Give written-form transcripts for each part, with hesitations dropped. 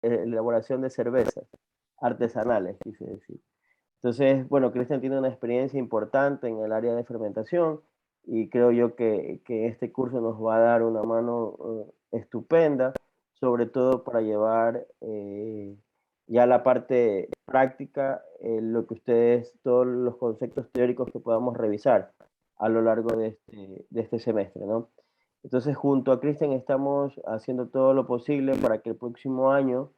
elaboración de cervezas artesanales, quise decir. Entonces, bueno, Cristian tiene una experiencia importante en el área de fermentación y creo yo que este curso nos va a dar una mano estupenda, sobre todo para llevar ya la parte práctica, lo que ustedes, todos los conceptos teóricos que podamos revisar a lo largo de este semestre, ¿no? Entonces, junto a Cristian estamos haciendo todo lo posible para que el próximo año,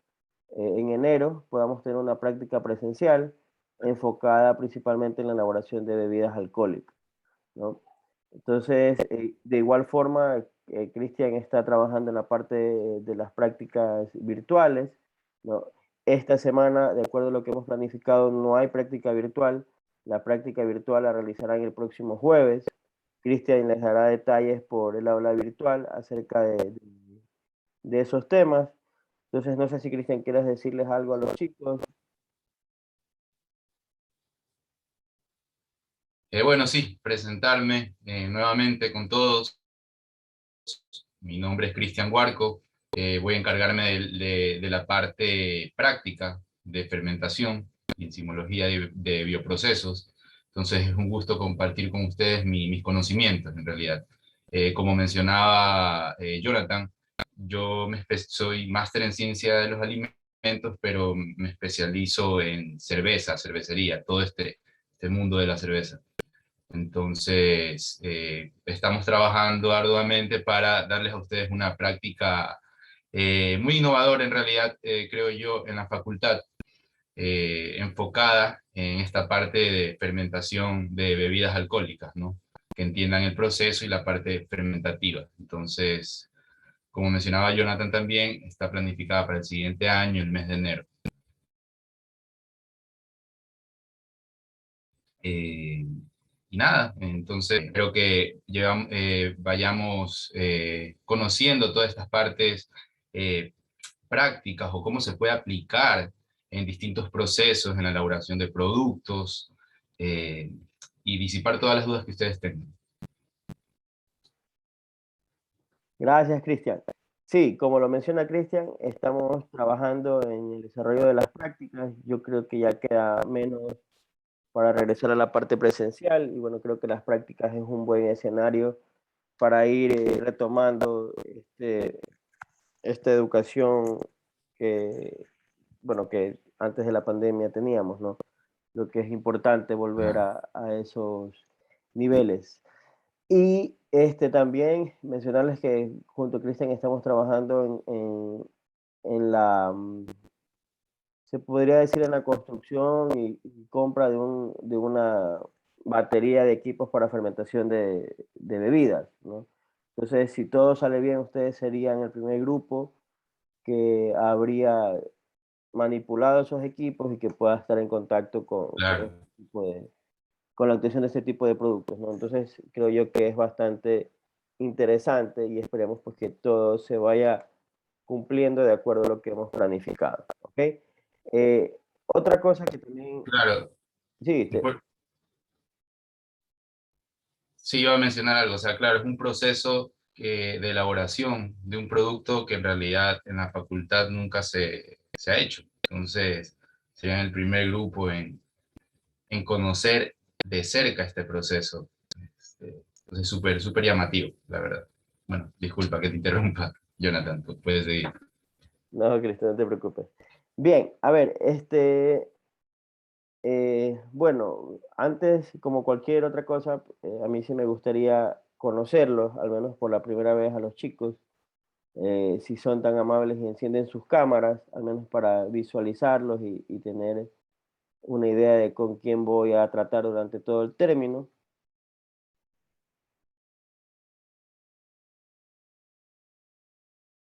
en enero, podamos tener una práctica presencial enfocada principalmente en la elaboración de bebidas alcohólicas, ¿no? Entonces, de igual forma, Cristian está trabajando en la parte de las prácticas virtuales, ¿no? Esta semana, de acuerdo a lo que hemos planificado, no hay práctica virtual. La práctica virtual la realizarán el próximo jueves. Cristian les dará detalles por el aula virtual acerca de esos temas. Entonces, no sé si Cristian quieres decirles algo a los chicos. Bueno, sí, presentarme nuevamente con todos. Mi nombre es Cristian Huarco. Voy a encargarme de la parte práctica de fermentación y enzimología de bioprocesos. Entonces es un gusto compartir con ustedes mis conocimientos en realidad. Como mencionaba Jonathan, soy máster en ciencia de los alimentos, pero me especializo en cerveza, cervecería, todo este mundo de la cerveza. Entonces, estamos trabajando arduamente para darles a ustedes una práctica muy innovadora en realidad, creo yo, en la facultad, enfocada en esta parte de fermentación de bebidas alcohólicas, ¿no? Que entiendan el proceso y la parte fermentativa. Entonces, como mencionaba Jonathan también, está planificada para el siguiente año, el mes de enero. Eh, y nada, entonces creo que vayamos conociendo todas estas partes eh, prácticas o cómo se puede aplicar en distintos procesos en la elaboración de productos eh, y disipar todas las dudas que ustedes tengan. Gracias, Cristian. Sí, como lo menciona Cristian, estamos trabajando en el desarrollo de las prácticas. Yo creo que ya queda menos para regresar a la parte presencial y bueno, creo que las prácticas es un buen escenario para ir retomando esta educación que, bueno, que antes de la pandemia teníamos, ¿no? Lo que es importante volver Claro. a esos niveles. Y también mencionarles que junto a Cristian estamos trabajando en la, se podría decir, en la construcción y compra de una batería de equipos para fermentación de bebidas, ¿no? Entonces, si todo sale bien, ustedes serían el primer grupo que habría manipulado esos equipos y que pueda estar en contacto Claro. con la obtención de este tipo de productos, ¿no? Entonces, creo yo que es bastante interesante y esperemos pues que todo se vaya cumpliendo de acuerdo a lo que hemos planificado, ¿ok? Otra cosa que también, Claro. sí, Sí, iba a mencionar algo, o sea, claro, es un proceso de elaboración de un producto que en realidad en la facultad nunca se ha hecho. Entonces, serían el primer grupo en conocer de cerca este proceso. Entonces, súper, súper llamativo, la verdad. Bueno, disculpa que te interrumpa, Jonathan, tú puedes seguir. no, Cristian, no te preocupes. Bien, a ver, bueno, antes, como cualquier otra cosa, a mí sí me gustaría conocerlos, al menos por la primera vez a los chicos, si son tan amables y encienden sus cámaras, al menos para visualizarlos y tener una idea de con quién voy a tratar durante todo el término.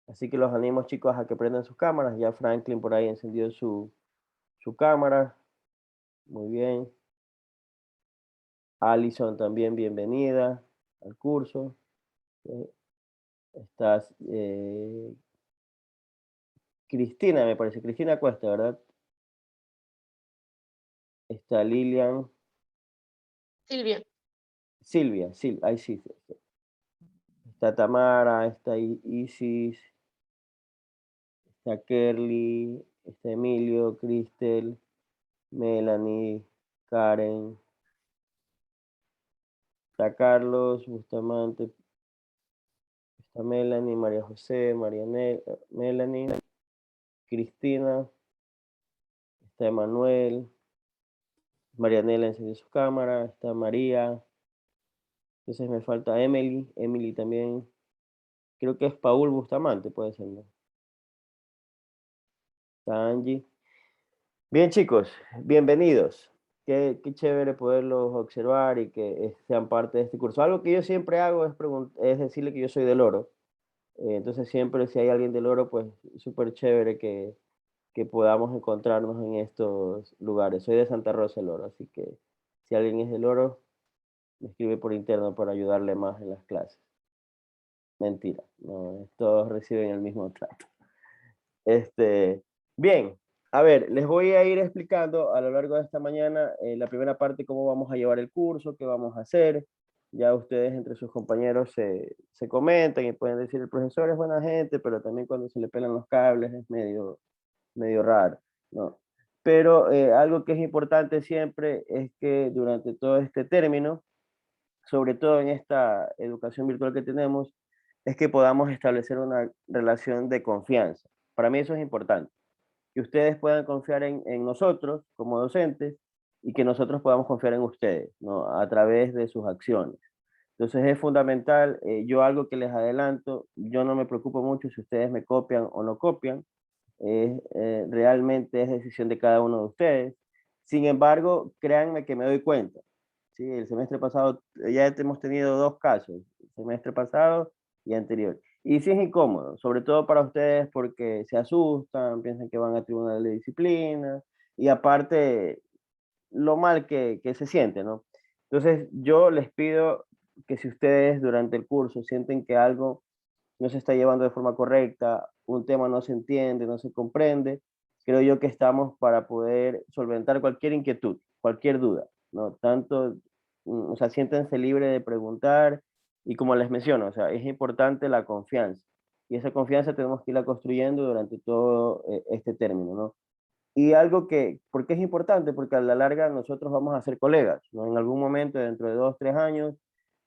Así que los animo, chicos, a que prendan sus cámaras. Ya Franklin por ahí encendió su cámara. Muy bien. Alison también, bienvenida al curso. Eh, Estás, Cristina, me parece, Cristina Cuesta, ¿verdad? Está Lilian, Silvia, Silvia, ahí sí, sí, sí. Está Tamara, está Isis, está Kerly, está Emilio, Cristel, Melanie, Karen, está Carlos, Bustamante, está Melanie, María José, Melanie, Cristina, está Emanuel, Marianela encendió su cámara, está María, entonces me falta Emily también, creo que es Paul Bustamante, puede ser, ¿no? Está Angie. Bien, chicos, bienvenidos. Qué chévere poderlos observar y que sean parte de este curso. Algo que yo siempre hago es decirle que yo soy del Oro. Entonces siempre si hay alguien del Oro, pues súper chévere que podamos encontrarnos en estos lugares. Soy de Santa Rosa del Oro, así que si alguien es del Oro, me escribe por interno para ayudarle más en las clases. Mentira, no, todos reciben el mismo trato. Bien, a ver, les voy a ir explicando a lo largo de esta mañana la primera parte cómo vamos a llevar el curso, qué vamos a hacer. Ya ustedes entre sus compañeros se comentan y pueden decir el profesor es buena gente, pero también cuando se le pelan los cables es medio raro, ¿no? Pero algo que es importante siempre es que durante todo este término, sobre todo en esta educación virtual que tenemos, es que podamos establecer una relación de confianza. Para mí eso es importante, que ustedes puedan confiar en nosotros como docentes y que nosotros podamos confiar en ustedes, ¿no? A través de sus acciones. Entonces es fundamental, yo algo que les adelanto, yo no me preocupo mucho si ustedes me copian o no copian, realmente es decisión de cada uno de ustedes. Sin embargo, créanme que me doy cuenta. Sí, el semestre pasado ya hemos tenido 2 casos, el semestre pasado y anterior. Y sí es incómodo, sobre todo para ustedes porque se asustan, piensan que van a tribunal de disciplina y aparte lo mal que se siente, ¿no? Entonces yo les pido que si ustedes durante el curso sienten que algo no se está llevando de forma correcta, un tema no se entiende, no se comprende, creo yo que estamos para poder solventar cualquier inquietud, cualquier duda, ¿no? Tanto, o sea, siéntense libre de preguntar y como les menciono, o sea, es importante la confianza y esa confianza tenemos que irla construyendo durante todo este término, ¿no? Y algo ¿por qué es importante? Porque a la larga nosotros vamos a ser colegas, ¿no? En algún momento, dentro de 2, 3 años,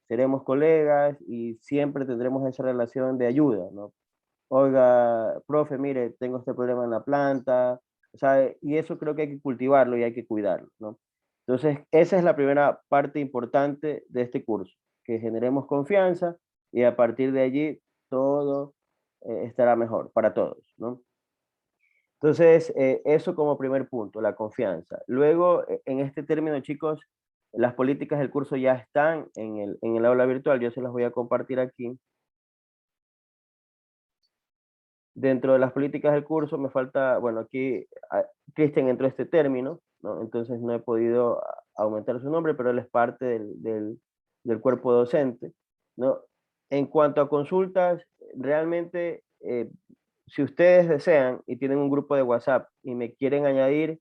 seremos colegas y siempre tendremos esa relación de ayuda, ¿no? Oiga, profe, mire, tengo este problema en la planta, o sea, y eso creo que hay que cultivarlo y hay que cuidarlo, ¿no? Entonces, esa es la primera parte importante de este curso, que generemos confianza y a partir de allí todo estará mejor para todos, ¿no? Entonces, eso como primer punto, la confianza. Luego, en este término, chicos, las políticas del curso ya están en el aula virtual, yo se las voy a compartir aquí. Dentro de las políticas del curso me falta, bueno, aquí Cristian entró este término, ¿no? Entonces no he podido aumentar su nombre, pero él es parte del cuerpo docente, ¿no? En cuanto a consultas, realmente, si ustedes desean y tienen un grupo de WhatsApp y me quieren añadir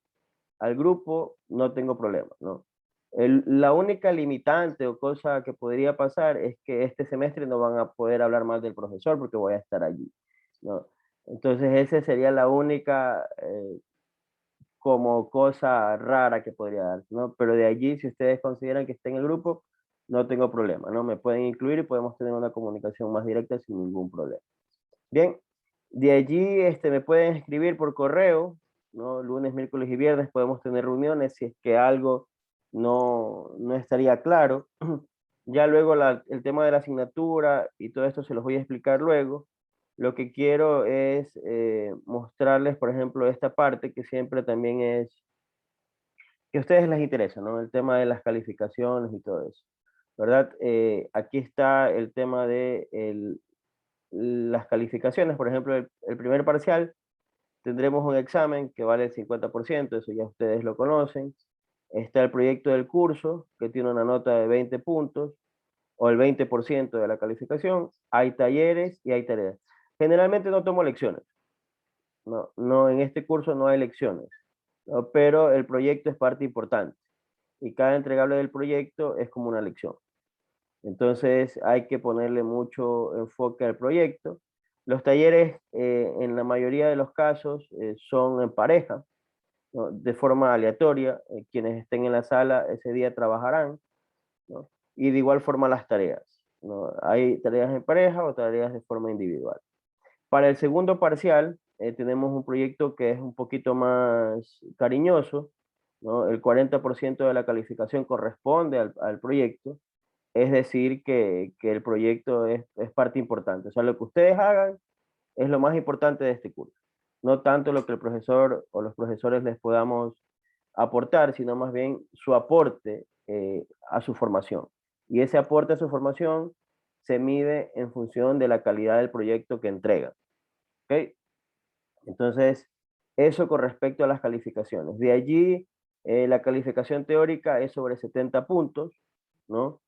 al grupo, no tengo problema, ¿no? La única limitante o cosa que podría pasar es que este semestre no van a poder hablar más del profesor porque voy a estar allí, ¿no? Entonces, esa sería la única como cosa rara que podría dar, ¿no? Pero de allí, si ustedes consideran que está en el grupo, no tengo problema, ¿no? Me pueden incluir y podemos tener una comunicación más directa sin ningún problema. Bien, de allí me pueden escribir por correo, ¿no? Lunes, miércoles y viernes podemos tener reuniones si es que algo no estaría claro. Ya luego el tema de la asignatura y todo esto se los voy a explicar luego. Lo que quiero es mostrarles, por ejemplo, esta parte que siempre también es, que a ustedes les interesa, ¿no? El tema de las calificaciones y todo eso, ¿verdad? Aquí está el tema de las calificaciones, por ejemplo, el primer parcial, tendremos un examen que vale el 50%, eso ya ustedes lo conocen. Está el proyecto del curso, que tiene una nota de 20 puntos, o el 20% de la calificación. Hay talleres y hay tareas. Generalmente no tomo lecciones. No, en este curso no hay lecciones, ¿no? Pero el proyecto es parte importante. Y cada entregable del proyecto es como una lección. Entonces hay que ponerle mucho enfoque al proyecto. Los talleres, en la mayoría de los casos, son en pareja, ¿no? De forma aleatoria. Quienes estén en la sala ese día trabajarán, ¿no? Y de igual forma las tareas, ¿no? Hay tareas en pareja o tareas de forma individual. Para el segundo parcial, tenemos un proyecto que es un poquito más cariñoso, ¿no? El 40% de la calificación corresponde al proyecto, es decir, que el proyecto es parte importante. O sea, lo que ustedes hagan es lo más importante de este curso. No tanto lo que el profesor o los profesores les podamos aportar, sino más bien su aporte a su formación. Y ese aporte a su formación se mide en función de la calidad del proyecto que entregan. ¿Ok? Entonces, eso con respecto a las calificaciones. De allí, la calificación teórica es sobre 70 puntos, ¿no?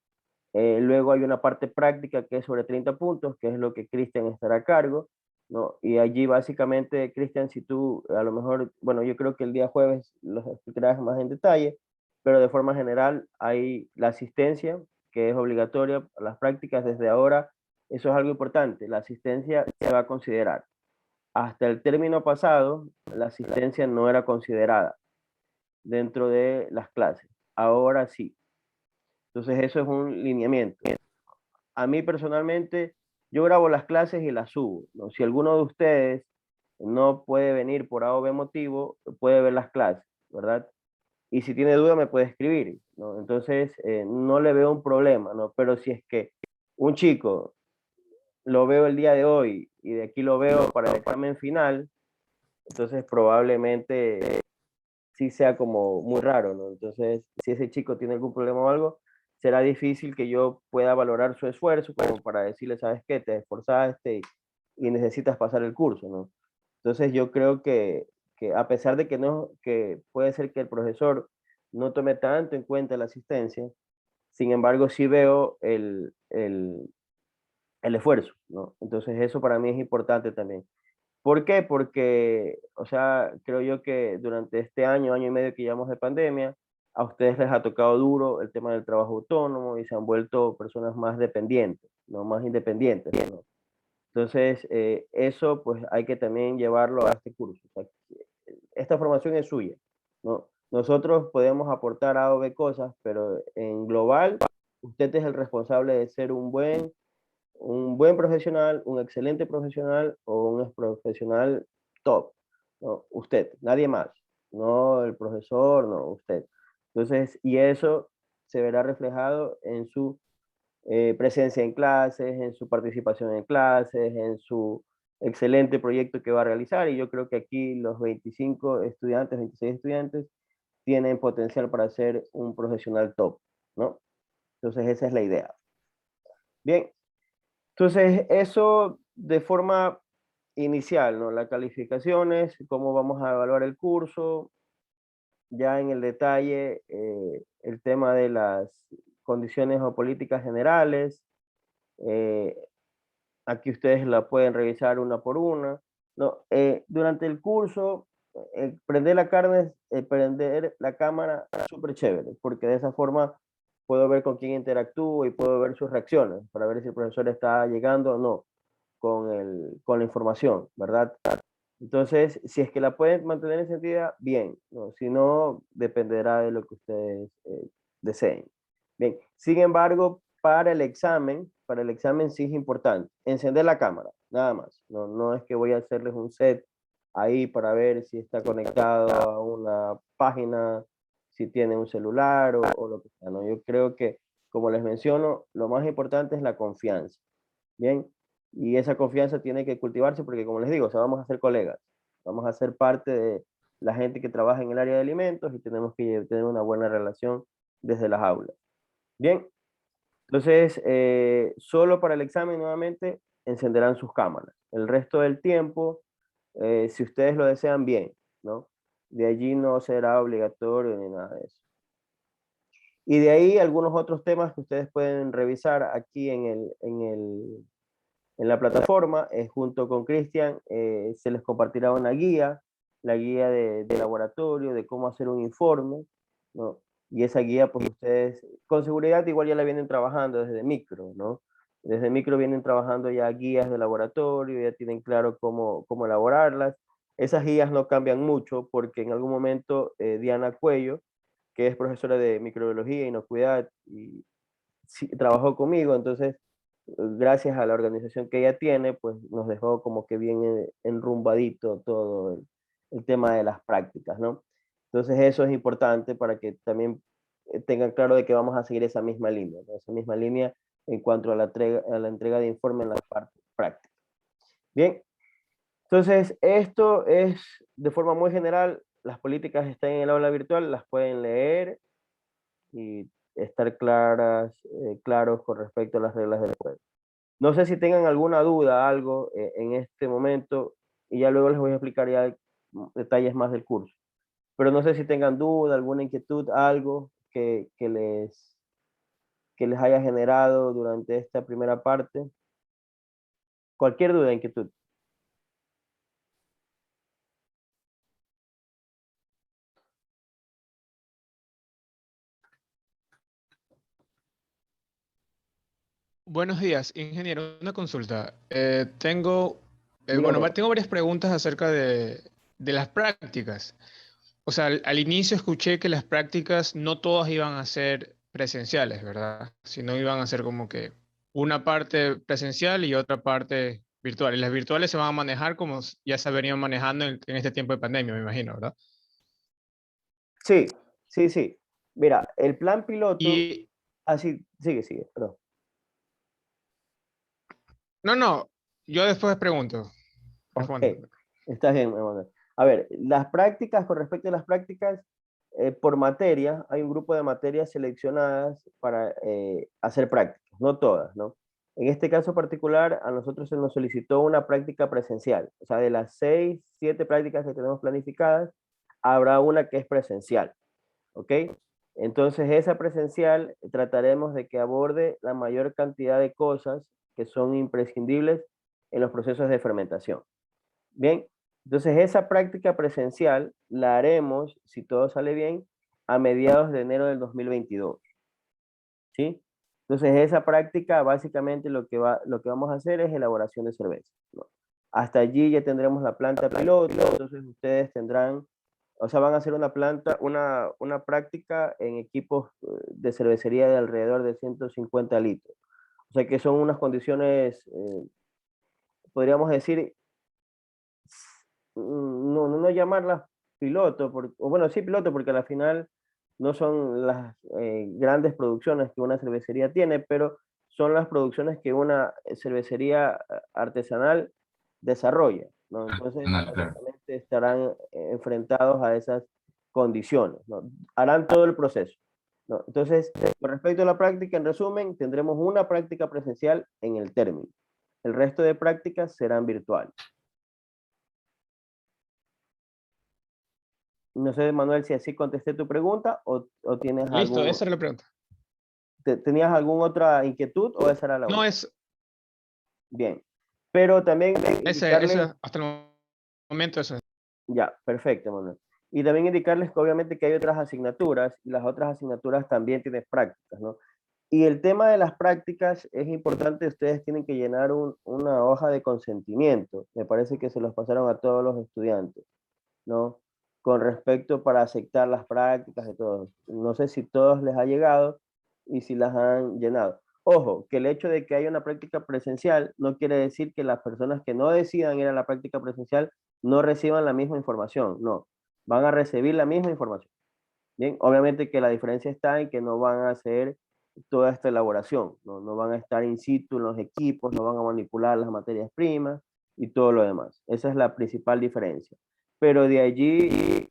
Luego hay una parte práctica que es sobre 30 puntos, que es lo que Cristian estará a cargo, ¿no? Y allí básicamente, Cristian, si tú a lo mejor, bueno, yo creo que el día jueves los explicarás más en detalle, pero de forma general hay la asistencia, que es obligatoria, las prácticas desde ahora, eso es algo importante, la asistencia se va a considerar. Hasta el término pasado, la asistencia no era considerada dentro de las clases, ahora sí. Entonces eso es un lineamiento. A mí personalmente, yo grabo las clases y las subo, ¿no? Si alguno de ustedes no puede venir por A o B motivo, puede ver las clases, ¿verdad? Y si tiene duda me puede escribir, ¿no? Entonces, no le veo un problema, ¿no? Pero si es que un chico lo veo el día de hoy y de aquí lo veo para el examen final, entonces probablemente sí sea como muy raro, ¿no? Entonces, si ese chico tiene algún problema o algo, será difícil que yo pueda valorar su esfuerzo como para decirle, ¿sabes qué? Te esforzaste y necesitas pasar el curso, ¿no? Entonces, yo creo que a pesar de que no, que puede ser que el profesor no tome tanto en cuenta la asistencia, sin embargo, sí veo el esfuerzo, ¿no? Entonces, eso para mí es importante también. ¿Por qué? Porque, o sea, creo yo que durante este año, año y medio que llevamos de pandemia, a ustedes les ha tocado duro el tema del trabajo autónomo y se han vuelto personas más dependientes, ¿no? Más independientes, ¿no? Entonces, eso pues hay que también llevarlo a este curso. O sea, esta formación es suya, ¿no? Nosotros podemos aportar A o B cosas, pero en global, usted es el responsable de ser un buen profesional, un excelente profesional o un profesional top, ¿no? Usted, nadie más, no el profesor, no usted. Entonces, y eso se verá reflejado en su presencia en clases, en su participación en clases, en su excelente proyecto que va a realizar. Y yo creo que aquí los 25 estudiantes, 26 estudiantes, tienen potencial para ser un profesional top, ¿no? Entonces, esa es la idea. Bien, entonces, eso de forma inicial, ¿no? Las calificaciones, cómo vamos a evaluar el curso, ya en el detalle, el tema de las condiciones o políticas generales, eh, aquí ustedes la pueden revisar una por una, ¿no? Durante el curso, prender la cámara súper chévere, porque de esa forma puedo ver con quién interactúo y puedo ver sus reacciones para ver si el profesor está llegando o no con la información, ¿verdad? Entonces, si es que la pueden mantener encendida, bien, ¿no? Si no, dependerá de lo que ustedes deseen. Bien, sin embargo, para el examen sí es importante encender la cámara, nada más. No, no es que voy a hacerles un set ahí para ver si está conectado a una página, si tiene un celular o lo que sea, ¿no? Yo creo que, como les menciono, lo más importante es la confianza. Bien, y esa confianza tiene que cultivarse porque, como les digo, o sea, vamos a ser colegas, vamos a ser parte de la gente que trabaja en el área de alimentos y tenemos que tener una buena relación desde las aulas. Bien, entonces, solo para el examen nuevamente encenderán sus cámaras. El resto del tiempo, si ustedes lo desean, bien, ¿no? De allí no será obligatorio ni nada de eso. Y de ahí algunos otros temas que ustedes pueden revisar aquí en la plataforma, junto con Cristian, se les compartirá una guía, la guía de laboratorio, de cómo hacer un informe, ¿no? Y esa guía, pues ustedes, con seguridad, igual ya la vienen trabajando desde micro, ¿no? Desde micro vienen trabajando ya guías de laboratorio, ya tienen claro cómo elaborarlas. Esas guías no cambian mucho porque en algún momento Diana Cuello, que es profesora de microbiología, inocuidad, y sí, trabajó conmigo, entonces gracias a la organización que ella tiene, pues nos dejó como que bien enrumbadito todo el tema de las prácticas, ¿no? Entonces eso es importante para que también tengan claro de que vamos a seguir esa misma línea, ¿no? Esa misma línea en cuanto a la entrega de informe en la parte práctica. Bien, entonces esto es de forma muy general, las políticas están en el aula virtual, las pueden leer y estar claros con respecto a las reglas del juego. No sé si tengan alguna duda, algo en este momento, y ya luego les voy a explicar ya detalles más del curso. Pero no sé si tengan duda, alguna inquietud, algo que les haya generado durante esta primera parte. Cualquier duda, inquietud. Buenos días, ingeniero. Una consulta. Dígame. Tengo varias preguntas acerca de las prácticas. O sea, al inicio escuché que las prácticas no todas iban a ser presenciales, ¿verdad? Sino iban a ser como que una parte presencial y otra parte virtual. Y las virtuales se van a manejar como ya se venían manejando en este tiempo de pandemia, me imagino, ¿verdad? Sí, sí, sí. Mira, el plan piloto, Y así, sigue, perdón. no, yo después pregunto. Ok, Respondo. está bien, Emanuel. A ver, las prácticas, con respecto a las prácticas, por materia, hay un grupo de materias seleccionadas para hacer prácticas, no todas, ¿no? En este caso particular, a nosotros se nos solicitó una práctica presencial, o sea, de las 6, 7 prácticas que tenemos planificadas, habrá una que es presencial, ¿ok? Entonces, esa presencial trataremos de que aborde la mayor cantidad de cosas que son imprescindibles en los procesos de fermentación. Bien, entonces esa práctica presencial la haremos, si todo sale bien, a mediados de enero del 2022, ¿sí? Entonces esa práctica básicamente lo que vamos a hacer es elaboración de cerveza, ¿no? Hasta allí ya tendremos la planta piloto, entonces ustedes tendrán, o sea, van a hacer una práctica en equipos de cervecería de alrededor de 150 litros. O sea que son unas condiciones, podríamos decir, no llamarlas piloto, o bueno, sí piloto, porque al final no son las grandes producciones que una cervecería tiene, pero son las producciones que una cervecería artesanal desarrolla, ¿no? Entonces, Claro. básicamente estarán enfrentados a esas condiciones, ¿no? Harán todo el proceso, ¿no? Entonces, con respecto a la práctica, en resumen, tendremos una práctica presencial en el término. El resto de prácticas serán virtuales. No sé, Manuel, si así contesté tu pregunta o tienes Listo, esa era la pregunta. ¿tenías alguna otra inquietud o esa era la No única? es, Bien, pero también indicarles, hasta el momento eso. ya, perfecto, Manuel. Y también indicarles que obviamente que hay otras asignaturas y las otras asignaturas también tienen prácticas, ¿no? Y el tema de las prácticas es importante, ustedes tienen que llenar una hoja de consentimiento, me parece que se los pasaron a todos los estudiantes, ¿no? Con respecto para aceptar las prácticas de todos. No sé si todos les ha llegado y si las han llenado. Ojo, que el hecho de que haya una práctica presencial no quiere decir que las personas que no decidan ir a la práctica presencial no reciban la misma información, no, van a recibir la misma información. Bien, obviamente que la diferencia está en que no van a hacer toda esta elaboración, no van a estar in situ en los equipos, no van a manipular las materias primas y todo lo demás. Esa es la principal diferencia. Pero de allí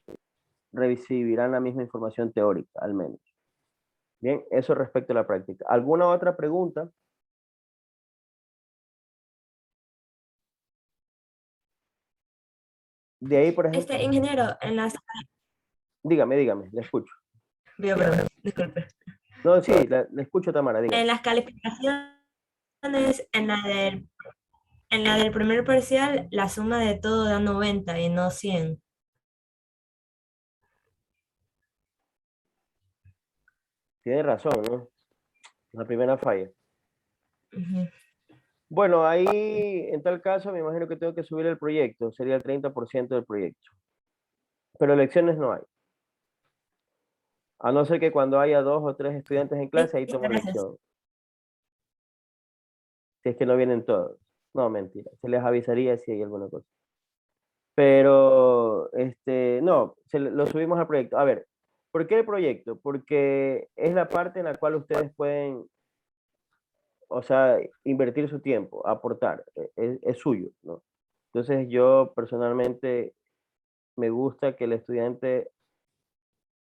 recibirán la misma información teórica, al menos. Bien, eso respecto a la práctica. ¿Alguna otra pregunta? De ahí, por ejemplo, Ingeniero, dígame, le escucho. perdón, disculpe. No, sí, le escucho, Tamara, dígame. En las calificaciones, en la del primer parcial, la suma de todo da 90 y no 100. Tiene razón, ¿no? La primera falla. Ujú. Bueno, ahí en tal caso me imagino que tengo que subir el proyecto, sería el 30% del proyecto. Pero lecciones no hay. A no ser que cuando haya 2 o 3 estudiantes en clase, ahí tomo Gracias. lección. Si es que no vienen todos. No, mentira. Se les avisaría si hay alguna cosa. Pero, no, lo subimos al proyecto. A ver, ¿por qué el proyecto? Porque es la parte en la cual ustedes pueden, o sea, invertir su tiempo, aportar, es suyo, ¿no? Entonces yo personalmente me gusta que el estudiante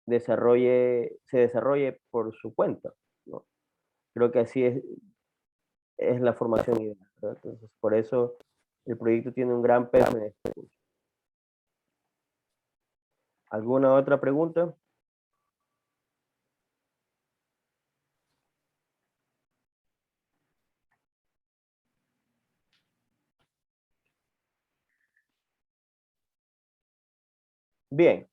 se desarrolle por su cuenta, ¿no? Creo que así es la formación ideal, ¿verdad? Entonces, por eso el proyecto tiene un gran peso en este curso. ¿Alguna otra pregunta? Bien.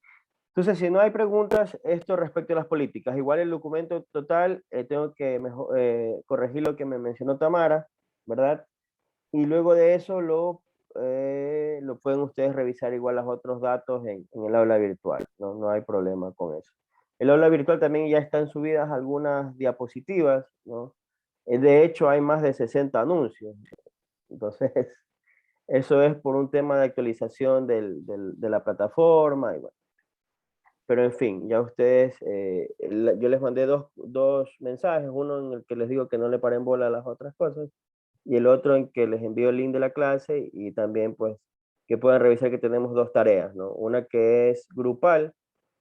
Entonces, si no hay preguntas, esto respecto a las políticas. Igual el documento total, tengo que corregir lo que me mencionó Tamara, ¿verdad? Y luego de eso lo pueden ustedes revisar igual los otros datos en el aula virtual, ¿no? No hay problema con eso. El aula virtual también ya están subidas algunas diapositivas, ¿no? De hecho, hay más de 60 anuncios. Entonces, eso es por un tema de actualización de la plataforma. Y bueno. Pero en fin, ya ustedes, yo les mandé dos mensajes, uno en el que les digo que no le paren bola a las otras cosas, y el otro en que les envío el link de la clase y también pues que puedan revisar que tenemos dos tareas, ¿no? Una que es grupal,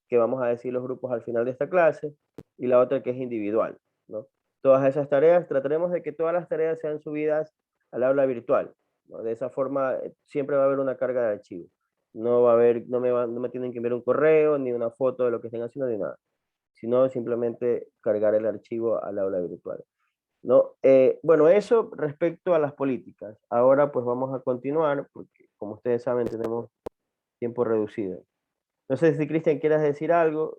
que vamos a decir los grupos al final de esta clase, y la otra que es individual, ¿no? Todas esas tareas, trataremos de que todas las tareas sean subidas al aula virtual, ¿no? De esa forma siempre va a haber una carga de archivo. No va a haber, no me tienen que enviar un correo, ni una foto de lo que estén haciendo, ni nada, sino simplemente cargar el archivo al aula virtual. ¿No? Bueno, eso respecto a las políticas. Ahora pues vamos a continuar, porque como ustedes saben tenemos tiempo reducido. No sé si Cristian quieras decir algo.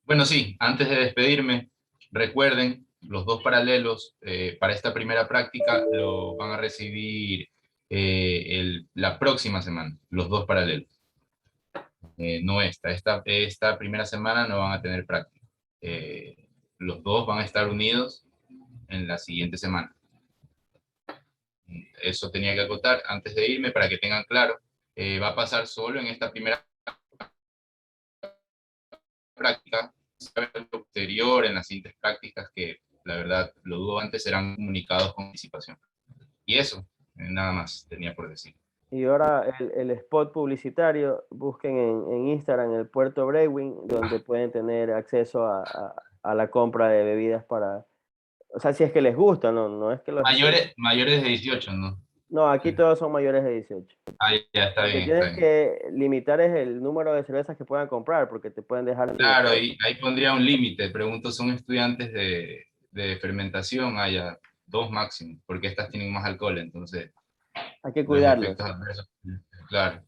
Bueno, sí, antes de despedirme, recuerden, los dos paralelos para esta primera práctica lo van a recibir la próxima semana, los dos paralelos. No esta primera semana no van a tener práctica. Los dos van a estar unidos en la siguiente semana. Eso tenía que acotar antes de irme para que tengan claro. Va a pasar solo en esta primera práctica, posterior en las siguientes prácticas que la verdad lo dudo antes serán comunicados con anticipación. Y eso, nada más tenía por decir. Y ahora el spot publicitario, busquen en Instagram el Puerto Brewing, donde pueden tener acceso a la compra de bebidas para, o sea, si es que les gusta, no es que los... Mayores de 18, ¿no? No, aquí todos son mayores de 18. Ah, ya está Lo que bien, está tienes bien. que limitar es el número de cervezas que puedan comprar, porque te pueden dejar sin Claro, stock. ahí pondría un límite. Pregunto, ¿son estudiantes de fermentación? Haya dos máximo, porque estas tienen más alcohol, entonces Hay que los cuidarlos. efectos adversos. Claro.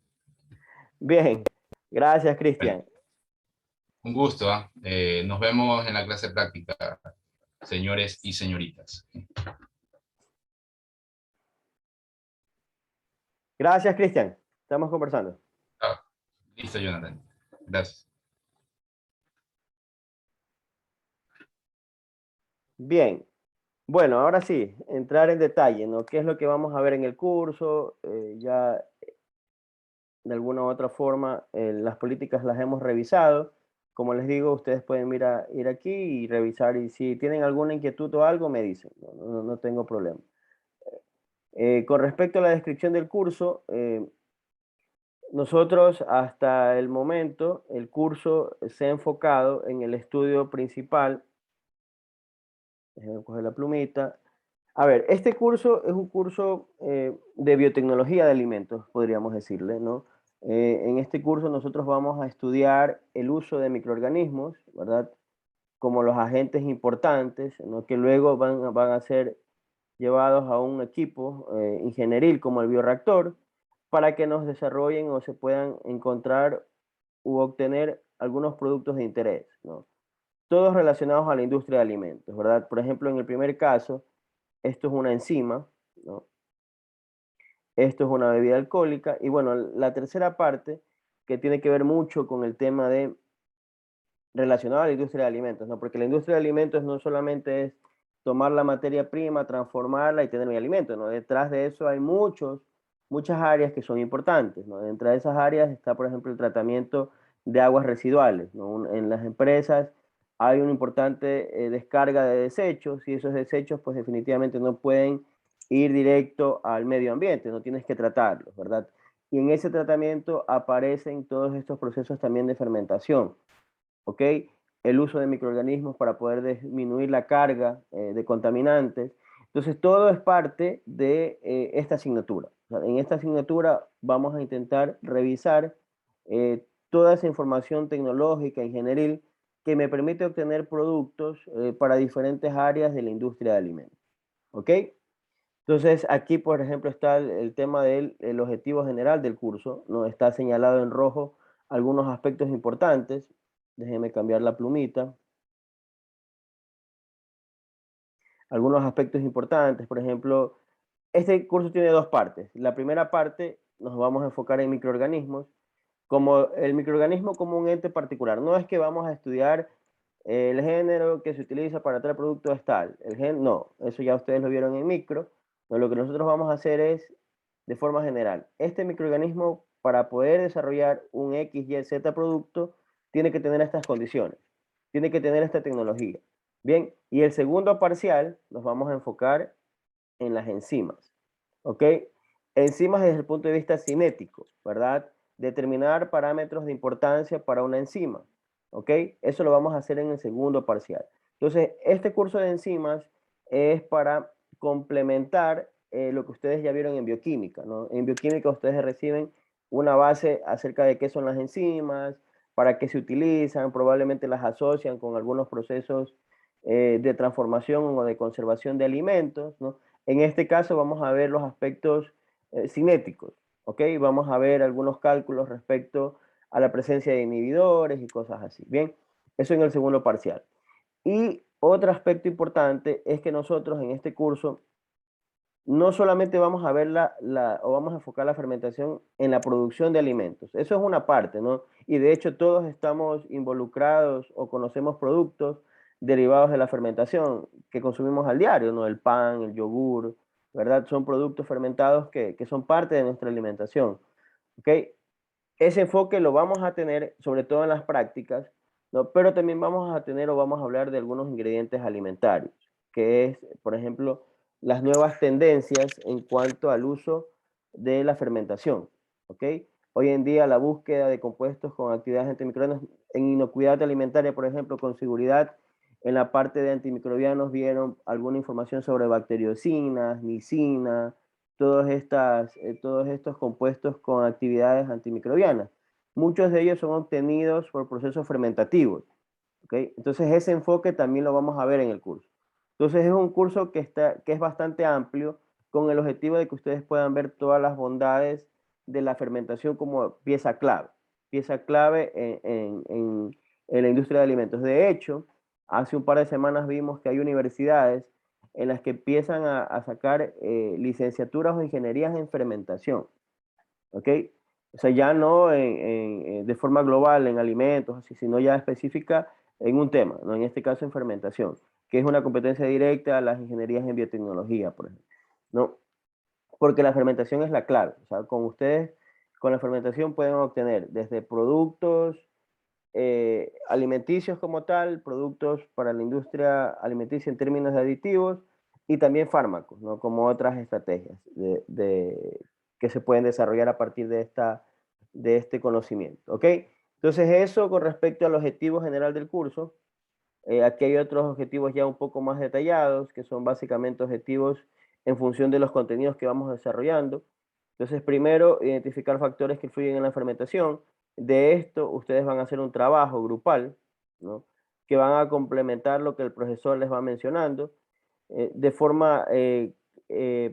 Bien, gracias, Bueno, Cristian. un gusto, ¿ah? Nos vemos en la clase práctica, señores y señoritas. Gracias, Cristian. Estamos conversando. Ah, listo, Jonathan. Gracias. Bien. Bueno, ahora sí, entrar en detalle, ¿no? ¿Qué es lo que vamos a ver en el curso? Ya de alguna u otra forma, las políticas las hemos revisado. Como les digo, ustedes pueden ir aquí y revisar, y si tienen alguna inquietud o algo, me dicen. No tengo problema. Con respecto a la descripción del curso, nosotros hasta el momento, el curso se ha enfocado en el estudio principal. Déjenme coger la plumita. A ver, este curso es un curso de biotecnología de alimentos, podríamos decirle, ¿no? En este curso nosotros vamos a estudiar el uso de microorganismos, ¿verdad? Como los agentes importantes, ¿no? Que luego van a ser llevados a un equipo ingenieril como el bioreactor para que nos desarrollen o se puedan encontrar u obtener algunos productos de interés, ¿no? todos relacionados a la industria de alimentos, ¿verdad? Por ejemplo, en el primer caso, esto es una enzima, ¿no? Esto es una bebida alcohólica. Y bueno, la tercera parte, que tiene que ver mucho con el tema de relacionado a la industria de alimentos, ¿no? Porque la industria de alimentos no solamente es tomar la materia prima, transformarla y tener mi alimento, ¿no? Detrás de eso hay muchas áreas que son importantes, ¿no? Dentro de esas áreas está, por ejemplo, el tratamiento de aguas residuales, ¿no? En las empresas hay una importante descarga de desechos y esos desechos pues definitivamente no pueden ir directo al medio ambiente, no tienes que tratarlos, ¿verdad? Y en ese tratamiento aparecen todos estos procesos también de fermentación, ¿ok? El uso de microorganismos para poder disminuir la carga de contaminantes. Entonces, todo es parte de esta asignatura. O sea, en esta asignatura vamos a intentar revisar toda esa información tecnológica, ingenieril, que me permite obtener productos para diferentes áreas de la industria de alimentos. ¿Ok? Entonces, aquí, por ejemplo, está el tema del objetivo general del curso, ¿no? Está señalado en rojo algunos aspectos importantes. Déjenme cambiar la plumita. Algunos aspectos importantes, por ejemplo, este curso tiene dos partes. La primera parte nos vamos a enfocar en microorganismos, como el microorganismo como un ente particular. No es que vamos a estudiar el género que se utiliza para tal producto es tal. No, eso ya ustedes lo vieron en micro. No, lo que nosotros vamos a hacer es, de forma general, este microorganismo para poder desarrollar un X, Y, Z producto, tiene que tener estas condiciones, tiene que tener esta tecnología. Bien, y el segundo parcial nos vamos a enfocar en las enzimas, ¿ok? Enzimas desde el punto de vista cinético, ¿verdad? Determinar parámetros de importancia para una enzima, ¿ok? Eso lo vamos a hacer en el segundo parcial. Entonces, este curso de enzimas es para complementar lo que ustedes ya vieron en bioquímica, ¿no? En bioquímica ustedes reciben una base acerca de qué son las enzimas, para qué se utilizan, probablemente las asocian con algunos procesos de transformación o de conservación de alimentos, ¿no? En este caso vamos a ver los aspectos cinéticos, ¿ok? Vamos a ver algunos cálculos respecto a la presencia de inhibidores y cosas así. Bien, eso en el segundo parcial. Y otro aspecto importante es que nosotros en este curso no solamente vamos a ver o vamos a enfocar la fermentación en la producción de alimentos. Eso es una parte, ¿no? Y de hecho todos estamos involucrados o conocemos productos derivados de la fermentación que consumimos al diario, ¿no? El pan, el yogur, ¿verdad? Son productos fermentados que son parte de nuestra alimentación, ¿ok? Ese enfoque lo vamos a tener sobre todo en las prácticas, ¿no? Pero también vamos a tener o vamos a hablar de algunos ingredientes alimentarios, que es, por ejemplo, las nuevas tendencias en cuanto al uso de la fermentación, ¿ok? Hoy en día la búsqueda de compuestos con actividades antimicrobianas en inocuidad alimentaria, por ejemplo, con seguridad, en la parte de antimicrobianos vieron alguna información sobre bacteriocinas, micina, todos estos compuestos con actividades antimicrobianas. Muchos de ellos son obtenidos por procesos fermentativos, ¿ok? Entonces ese enfoque también lo vamos a ver en el curso. Entonces es un curso que es bastante amplio con el objetivo de que ustedes puedan ver todas las bondades de la fermentación como pieza clave en la industria de alimentos. De hecho, hace un par de semanas vimos que hay universidades en las que empiezan a sacar licenciaturas o ingenierías en fermentación, ¿ok? O sea, ya no de forma global en alimentos, así, sino ya específica en un tema, ¿no? En este caso en fermentación, que es una competencia directa a las ingenierías en biotecnología, por ejemplo, ¿no? Porque la fermentación es la clave, o sea, con ustedes, con la fermentación pueden obtener desde productos alimenticios como tal, productos para la industria alimenticia en términos de aditivos y también fármacos, ¿no? Como otras estrategias que se pueden desarrollar a partir de este conocimiento, ¿ok? Entonces eso con respecto al objetivo general del curso. Aquí hay otros objetivos ya un poco más detallados, que son básicamente objetivos en función de los contenidos que vamos desarrollando. Entonces, primero, identificar factores que influyen en la fermentación. De esto, ustedes van a hacer un trabajo grupal, ¿no? Que van a complementar lo que el profesor les va mencionando. De forma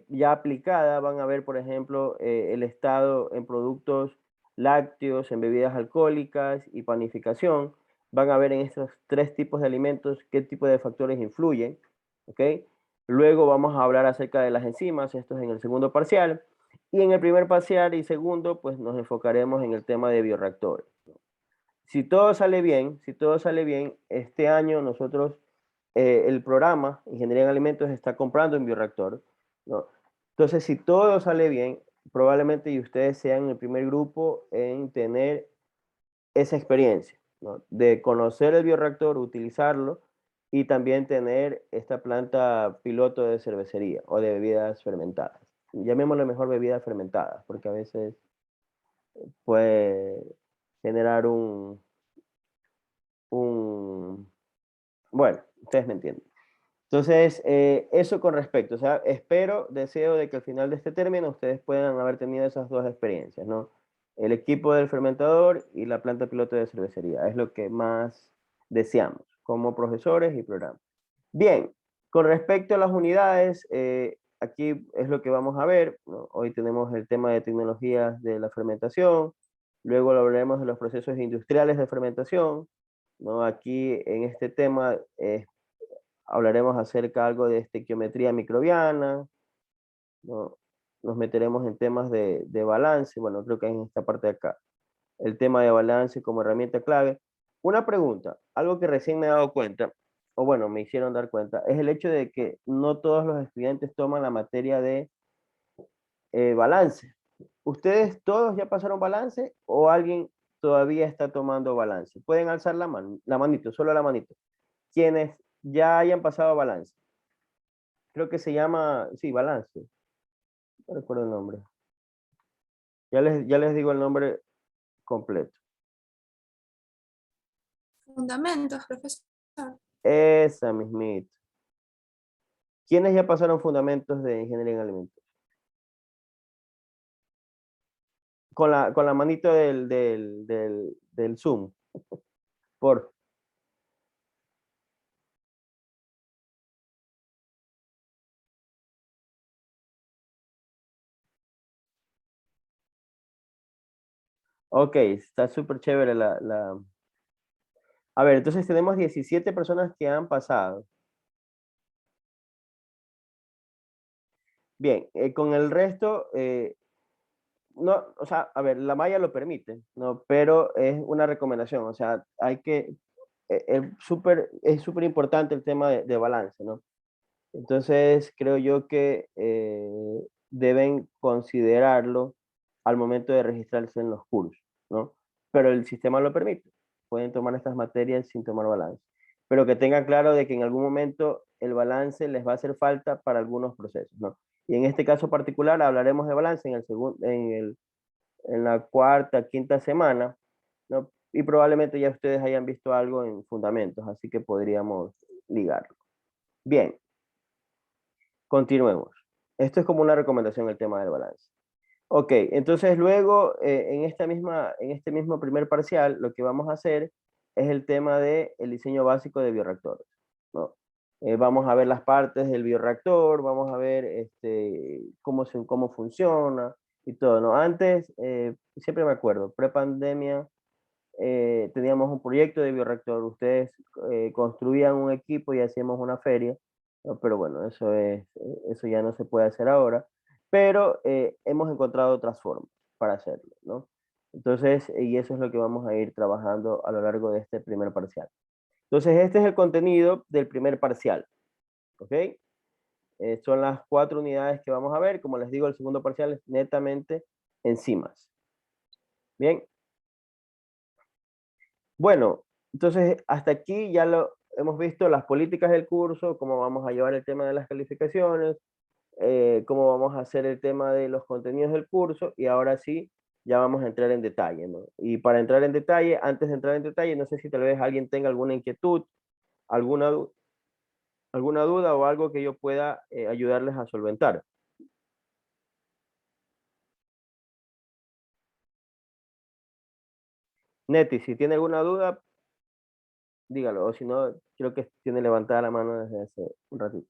ya aplicada, van a ver, por ejemplo, el estado en productos lácteos, en bebidas alcohólicas y panificación. van a ver en estos 3 tipos de alimentos qué tipo de factores influyen, ¿ok? Luego vamos a hablar acerca de las enzimas, esto es en el segundo parcial, y en el primer parcial y segundo, pues nos enfocaremos en el tema de bioreactores. Si todo sale bien, este año nosotros, el programa Ingeniería en Alimentos está comprando un bioreactor, ¿no? Entonces, si todo sale bien, probablemente y ustedes sean el primer grupo en tener esa experiencia, ¿no? De conocer el bioreactor, utilizarlo y también tener esta planta piloto de cervecería o de bebidas fermentadas. Llamémosle mejor bebidas fermentadas, porque a veces puede generar bueno, ustedes me entienden. Entonces, eso con respecto, o sea, deseo de que al final de este término ustedes puedan haber tenido esas 2 experiencias, ¿no? El equipo del fermentador y la planta piloto de cervecería, es lo que más deseamos como profesores y programas. Bien, con respecto a las unidades, aquí es lo que vamos a ver, ¿no? Hoy tenemos el tema de tecnologías de la fermentación, luego hablaremos de los procesos industriales de fermentación, ¿no? Aquí en este tema hablaremos acerca algo de estequiometría microbiana, ¿no? Nos meteremos en temas de balance, bueno, creo que en esta parte de acá, el tema de balance como herramienta clave. Una pregunta, algo que recién me he dado cuenta, o bueno, me hicieron dar cuenta, es el hecho de que no todos los estudiantes toman la materia de balance. ¿Ustedes todos ya pasaron balance o alguien todavía está tomando balance? Pueden alzar la manito, solo la manito. Quienes ya hayan pasado balance. Creo que se llama, sí, balance. No recuerdo el nombre. Ya les digo el nombre completo. Fundamentos, profesor. Esa mismita. ¿Quiénes ya pasaron fundamentos de ingeniería en alimentos? Con la manito del Zoom. Por. Ok, está súper chévere A ver, entonces tenemos 17 personas que han pasado. Bien, con el resto, no, o sea, a ver, la malla lo permite, ¿no? Pero es una recomendación, o sea, hay que, es súper importante el tema de balance, ¿no? Entonces, creo yo que deben considerarlo al momento de registrarse en los cursos, ¿no? Pero el sistema lo permite. Pueden tomar estas materias sin tomar balance. Pero que tengan claro de que en algún momento el balance les va a hacer falta para algunos procesos, ¿no? Y en este caso particular hablaremos de balance en la cuarta, quinta semana, ¿no? Y probablemente ya ustedes hayan visto algo en fundamentos, así que podríamos ligarlo. Bien, continuemos. Esto es como una recomendación el tema del balance. Ok, entonces luego en este mismo primer parcial lo que vamos a hacer es el tema del diseño básico de bioreactores, ¿no? Vamos a ver las partes del bioreactor, vamos a ver cómo funciona y todo, ¿no? Antes, siempre me acuerdo, prepandemia, teníamos un proyecto de bioreactor, ustedes construían un equipo y hacíamos una feria, ¿no? Pero bueno, eso ya no se puede hacer ahora, pero hemos encontrado otras formas para hacerlo, ¿no? Entonces, y eso es lo que vamos a ir trabajando a lo largo de este primer parcial. Entonces, este es el contenido del primer parcial, ¿ok? Son las 4 unidades que vamos a ver, como les digo, el segundo parcial es netamente enzimas. Bien, bueno, entonces hasta aquí ya lo hemos visto las políticas del curso, cómo vamos a llevar el tema de las calificaciones, cómo vamos a hacer el tema de los contenidos del curso y ahora sí, ya vamos a entrar en detalle, ¿no? Y para entrar en detalle, antes de entrar en detalle, no sé si tal vez alguien tenga alguna inquietud, alguna, alguna duda o algo que yo pueda ayudarles a solventar. Neti, si tiene alguna duda, dígalo, o si no, creo que tiene levantada la mano desde hace un ratito.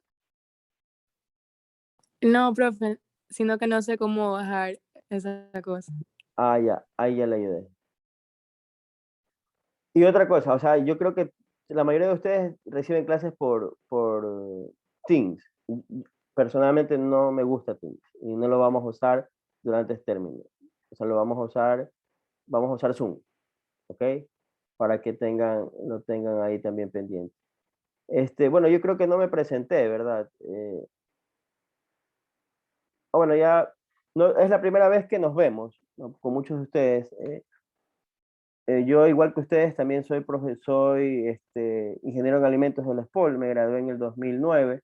No, profe, sino que no sé cómo bajar esa cosa. Ah, ya, ahí ya le ayudé. Y otra cosa, o sea, yo creo que la mayoría de ustedes reciben clases por Teams. Personalmente no me gusta Teams y no lo vamos a usar durante este término. O sea, vamos a usar Zoom, ¿ok? Para que lo tengan ahí también pendiente. Bueno, yo creo que no me presenté, ¿verdad? Bueno, ya no, es la primera vez que nos vemos, ¿no? Con muchos de ustedes. Yo, igual que ustedes, también soy profesor, ingeniero en alimentos de la SPOL, me gradué en el 2009.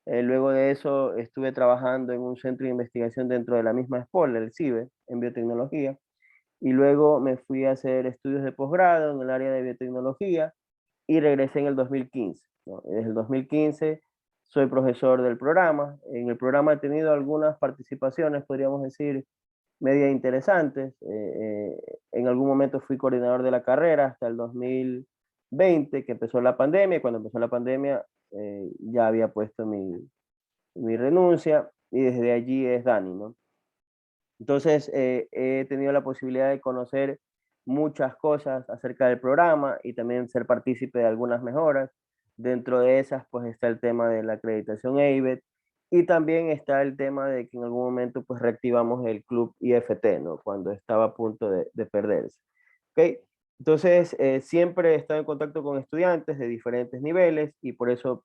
Luego de eso estuve trabajando en un centro de investigación dentro de la misma SPOL, el CIBE, en biotecnología. Y luego me fui a hacer estudios de posgrado en el área de biotecnología y regresé en el 2015, ¿no? Desde el 2015 soy profesor del programa. En el programa he tenido algunas participaciones, podríamos decir, media interesantes. En algún momento fui coordinador de la carrera hasta el 2020, que empezó la pandemia, y cuando empezó la pandemia ya había puesto mi renuncia, y desde allí es Dani, ¿no? Entonces he tenido la posibilidad de conocer muchas cosas acerca del programa y también ser partícipe de algunas mejoras. Dentro de esas, pues está el tema de la acreditación AIBET, y también está el tema de que en algún momento pues reactivamos el club IFT, ¿no? Cuando estaba a punto de perderse. ¿Ok? Entonces, siempre he estado en contacto con estudiantes de diferentes niveles, y por eso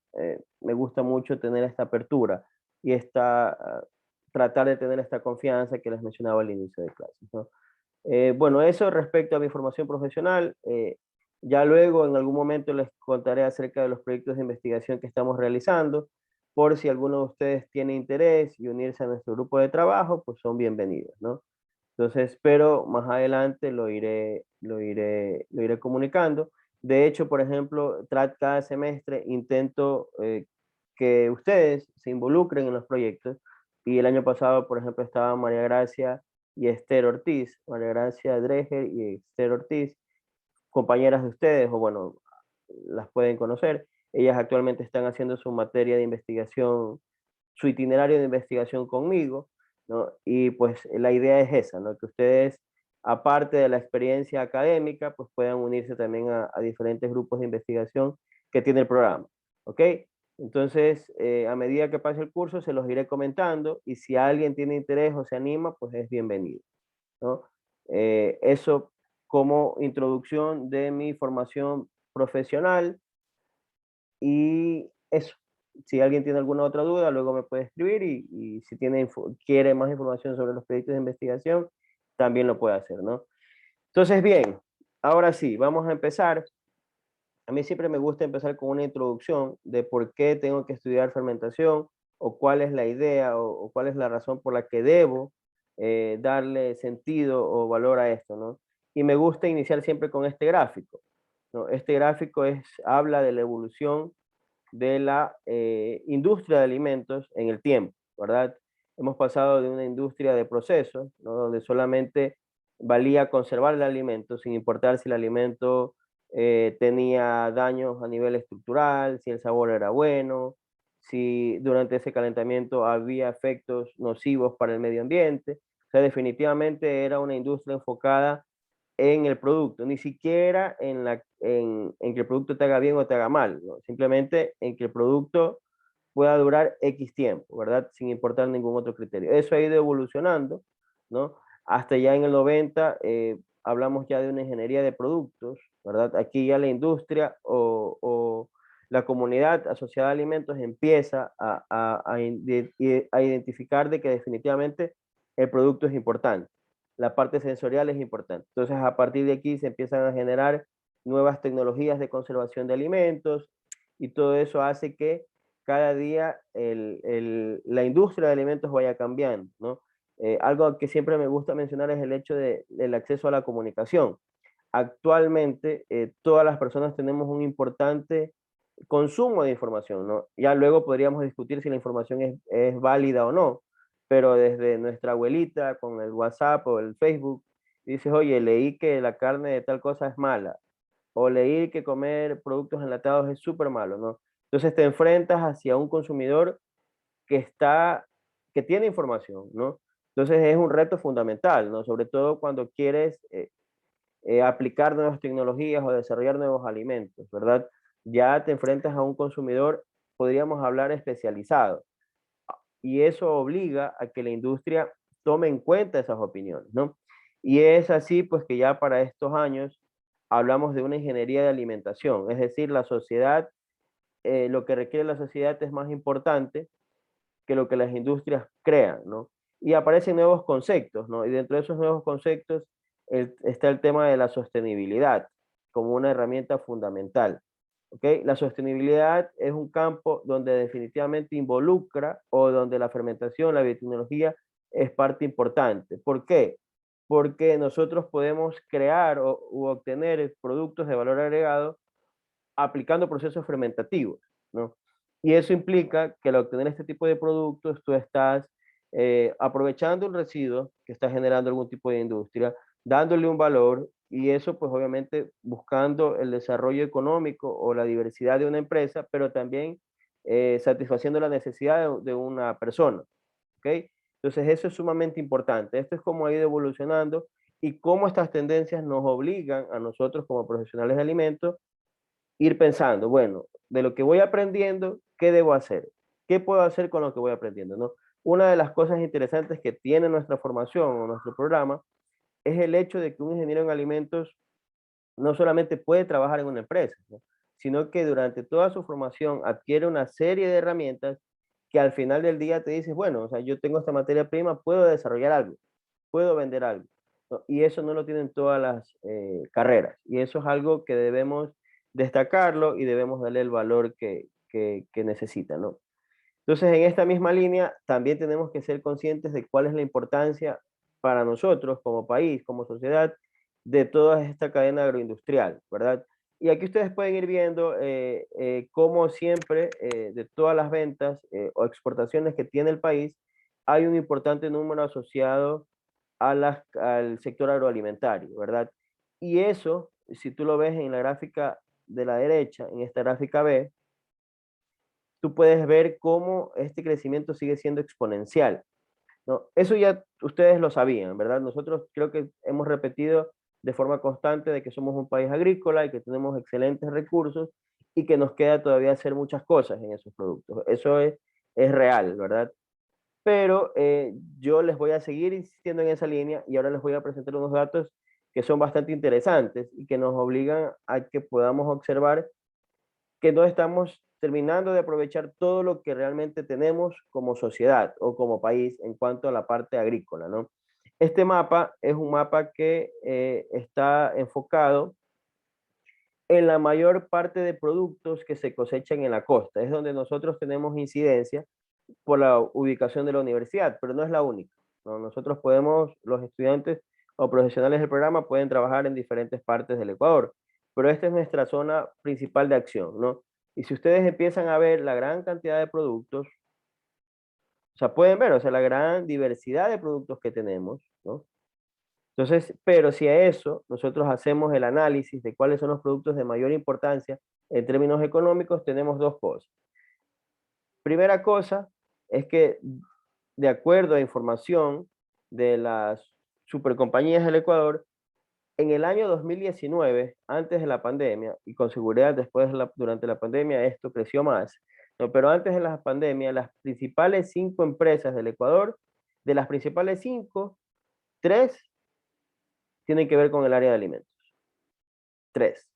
me gusta mucho tener esta apertura y tratar de tener esta confianza que les mencionaba al inicio de clases, ¿no? Bueno, eso respecto a mi formación profesional. Ya luego en algún momento les contaré acerca de los proyectos de investigación que estamos realizando. Por si alguno de ustedes tiene interés y unirse a nuestro grupo de trabajo, pues son bienvenidos, ¿no? Entonces, pero más adelante lo iré comunicando. De hecho, por ejemplo, cada semestre intento que ustedes se involucren en los proyectos. Y el año pasado, por ejemplo, estaba María Gracia y Esther Ortiz, María Gracia Dreger y Esther Ortiz, compañeras de ustedes, o bueno, las pueden conocer. Ellas actualmente están haciendo su materia de investigación, su itinerario de investigación conmigo, ¿no? Y pues la idea es esa, ¿no? Que ustedes, aparte de la experiencia académica, pues puedan unirse también a diferentes grupos de investigación que tiene el programa, ¿ok? Entonces, a medida que pase el curso, se los iré comentando, y si alguien tiene interés o se anima, pues es bienvenido, ¿no? Eso como introducción de mi formación profesional, y eso. Si alguien tiene alguna otra duda, luego me puede escribir, y si quiere más información sobre los proyectos de investigación, también lo puede hacer, ¿no? Entonces, bien, ahora sí, vamos a empezar. A mí siempre me gusta empezar con una introducción de por qué tengo que estudiar fermentación, o cuál es la idea, o cuál es la razón por la que debo darle sentido o valor a esto, ¿no? Y me gusta iniciar siempre con este gráfico, ¿no? Este gráfico habla de la evolución de la industria de alimentos en el tiempo, ¿verdad? Hemos pasado de una industria de procesos, ¿no? Donde solamente valía conservar el alimento sin importar si el alimento tenía daños a nivel estructural, si el sabor era bueno, si durante ese calentamiento había efectos nocivos para el medio ambiente. O sea, definitivamente era una industria enfocada en el producto, ni siquiera en que el producto te haga bien o te haga mal, ¿no? Simplemente en que el producto pueda durar X tiempo, ¿verdad? Sin importar ningún otro criterio. Eso ha ido evolucionando, ¿no? Hasta ya en el 90 hablamos ya de una ingeniería de productos, ¿verdad? Aquí ya la industria o la comunidad asociada a alimentos empieza a identificar de que definitivamente el producto es importante, la parte sensorial es importante. Entonces, a partir de aquí se empiezan a generar nuevas tecnologías de conservación de alimentos, y todo eso hace que cada día la industria de alimentos vaya cambiando, ¿no? Algo que siempre me gusta mencionar es el hecho del acceso a la comunicación. Actualmente, todas las personas tenemos un importante consumo de información, ¿no? Ya luego podríamos discutir si la información es válida o no, pero desde nuestra abuelita con el WhatsApp o el Facebook, dices, oye, leí que la carne de tal cosa es mala, o leí que comer productos enlatados es súper malo, ¿no? Entonces te enfrentas hacia un consumidor que tiene información, ¿no? Entonces es un reto fundamental, ¿no? Sobre todo cuando quieres aplicar nuevas tecnologías o desarrollar nuevos alimentos, ¿verdad? Ya te enfrentas a un consumidor, podríamos hablar, especializado. Y eso obliga a que la industria tome en cuenta esas opiniones, ¿no? Y es así, pues, que ya para estos años hablamos de una ingeniería de alimentación, es decir, la sociedad, lo que requiere la sociedad es más importante que lo que las industrias crean, ¿no? Y aparecen nuevos conceptos, ¿no? Y dentro de esos nuevos conceptos está el tema de la sostenibilidad como una herramienta fundamental. ¿Okay? La sostenibilidad es un campo donde definitivamente involucra o donde la fermentación, la biotecnología es parte importante. ¿Por qué? Porque nosotros podemos crear u obtener productos de valor agregado aplicando procesos fermentativos, ¿no? Y eso implica que al obtener este tipo de productos tú estás aprovechando un residuo que está generando algún tipo de industria, dándole un valor y eso pues obviamente buscando el desarrollo económico o la diversidad de una empresa, pero también satisfaciendo la necesidad de una persona, ¿ok? Entonces eso es sumamente importante. Esto es cómo ha ido evolucionando y cómo estas tendencias nos obligan a nosotros como profesionales de alimentos ir pensando, bueno, de lo que voy aprendiendo, ¿qué debo hacer? ¿Qué puedo hacer con lo que voy aprendiendo? ¿No? Una de las cosas interesantes que tiene nuestra formación o nuestro programa es el hecho de que un ingeniero en alimentos no solamente puede trabajar en una empresa, ¿no? Sino que durante toda su formación adquiere una serie de herramientas que al final del día te dices, bueno, o sea, yo tengo esta materia prima, puedo desarrollar algo, puedo vender algo, ¿no? Y eso no lo tienen todas las carreras. Y eso es algo que debemos destacarlo y debemos darle el valor que necesita, ¿no? Entonces, en esta misma línea, también tenemos que ser conscientes de cuál es la importancia para nosotros como país, como sociedad, de toda esta cadena agroindustrial, ¿verdad? Y aquí ustedes pueden ir viendo cómo siempre de todas las ventas o exportaciones que tiene el país, hay un importante número asociado al sector agroalimentario, ¿verdad? Y eso, si tú lo ves en la gráfica de la derecha, en esta gráfica B, tú puedes ver cómo este crecimiento sigue siendo exponencial, ¿no? Eso ya ustedes lo sabían, ¿verdad? Nosotros creo que hemos repetido de forma constante de que somos un país agrícola y que tenemos excelentes recursos y que nos queda todavía hacer muchas cosas en esos productos. Eso es real, ¿verdad? Pero yo les voy a seguir insistiendo en esa línea y ahora les voy a presentar unos datos que son bastante interesantes y que nos obligan a que podamos observar que no estamos terminando de aprovechar todo lo que realmente tenemos como sociedad o como país en cuanto a la parte agrícola, ¿no? Este mapa es un mapa que está enfocado en la mayor parte de productos que se cosechan en la costa. Es donde nosotros tenemos incidencia por la ubicación de la universidad, pero no es la única, ¿no? Nosotros podemos, los estudiantes o profesionales del programa pueden trabajar en diferentes partes del Ecuador, pero esta es nuestra zona principal de acción, ¿no? Y si ustedes empiezan a ver la gran cantidad de productos, o sea, pueden ver, o sea, la gran diversidad de productos que tenemos, ¿no? Entonces, pero si a eso nosotros hacemos el análisis de cuáles son los productos de mayor importancia en términos económicos, tenemos dos cosas. Primera cosa es que de acuerdo a información de las supercompañías del Ecuador, en el año 2019, antes de la pandemia, y con seguridad después durante la pandemia esto creció más, ¿no? Pero antes de la pandemia, las principales 5 empresas del Ecuador, de las principales 5, 3 tienen que ver con el área de alimentos. 3.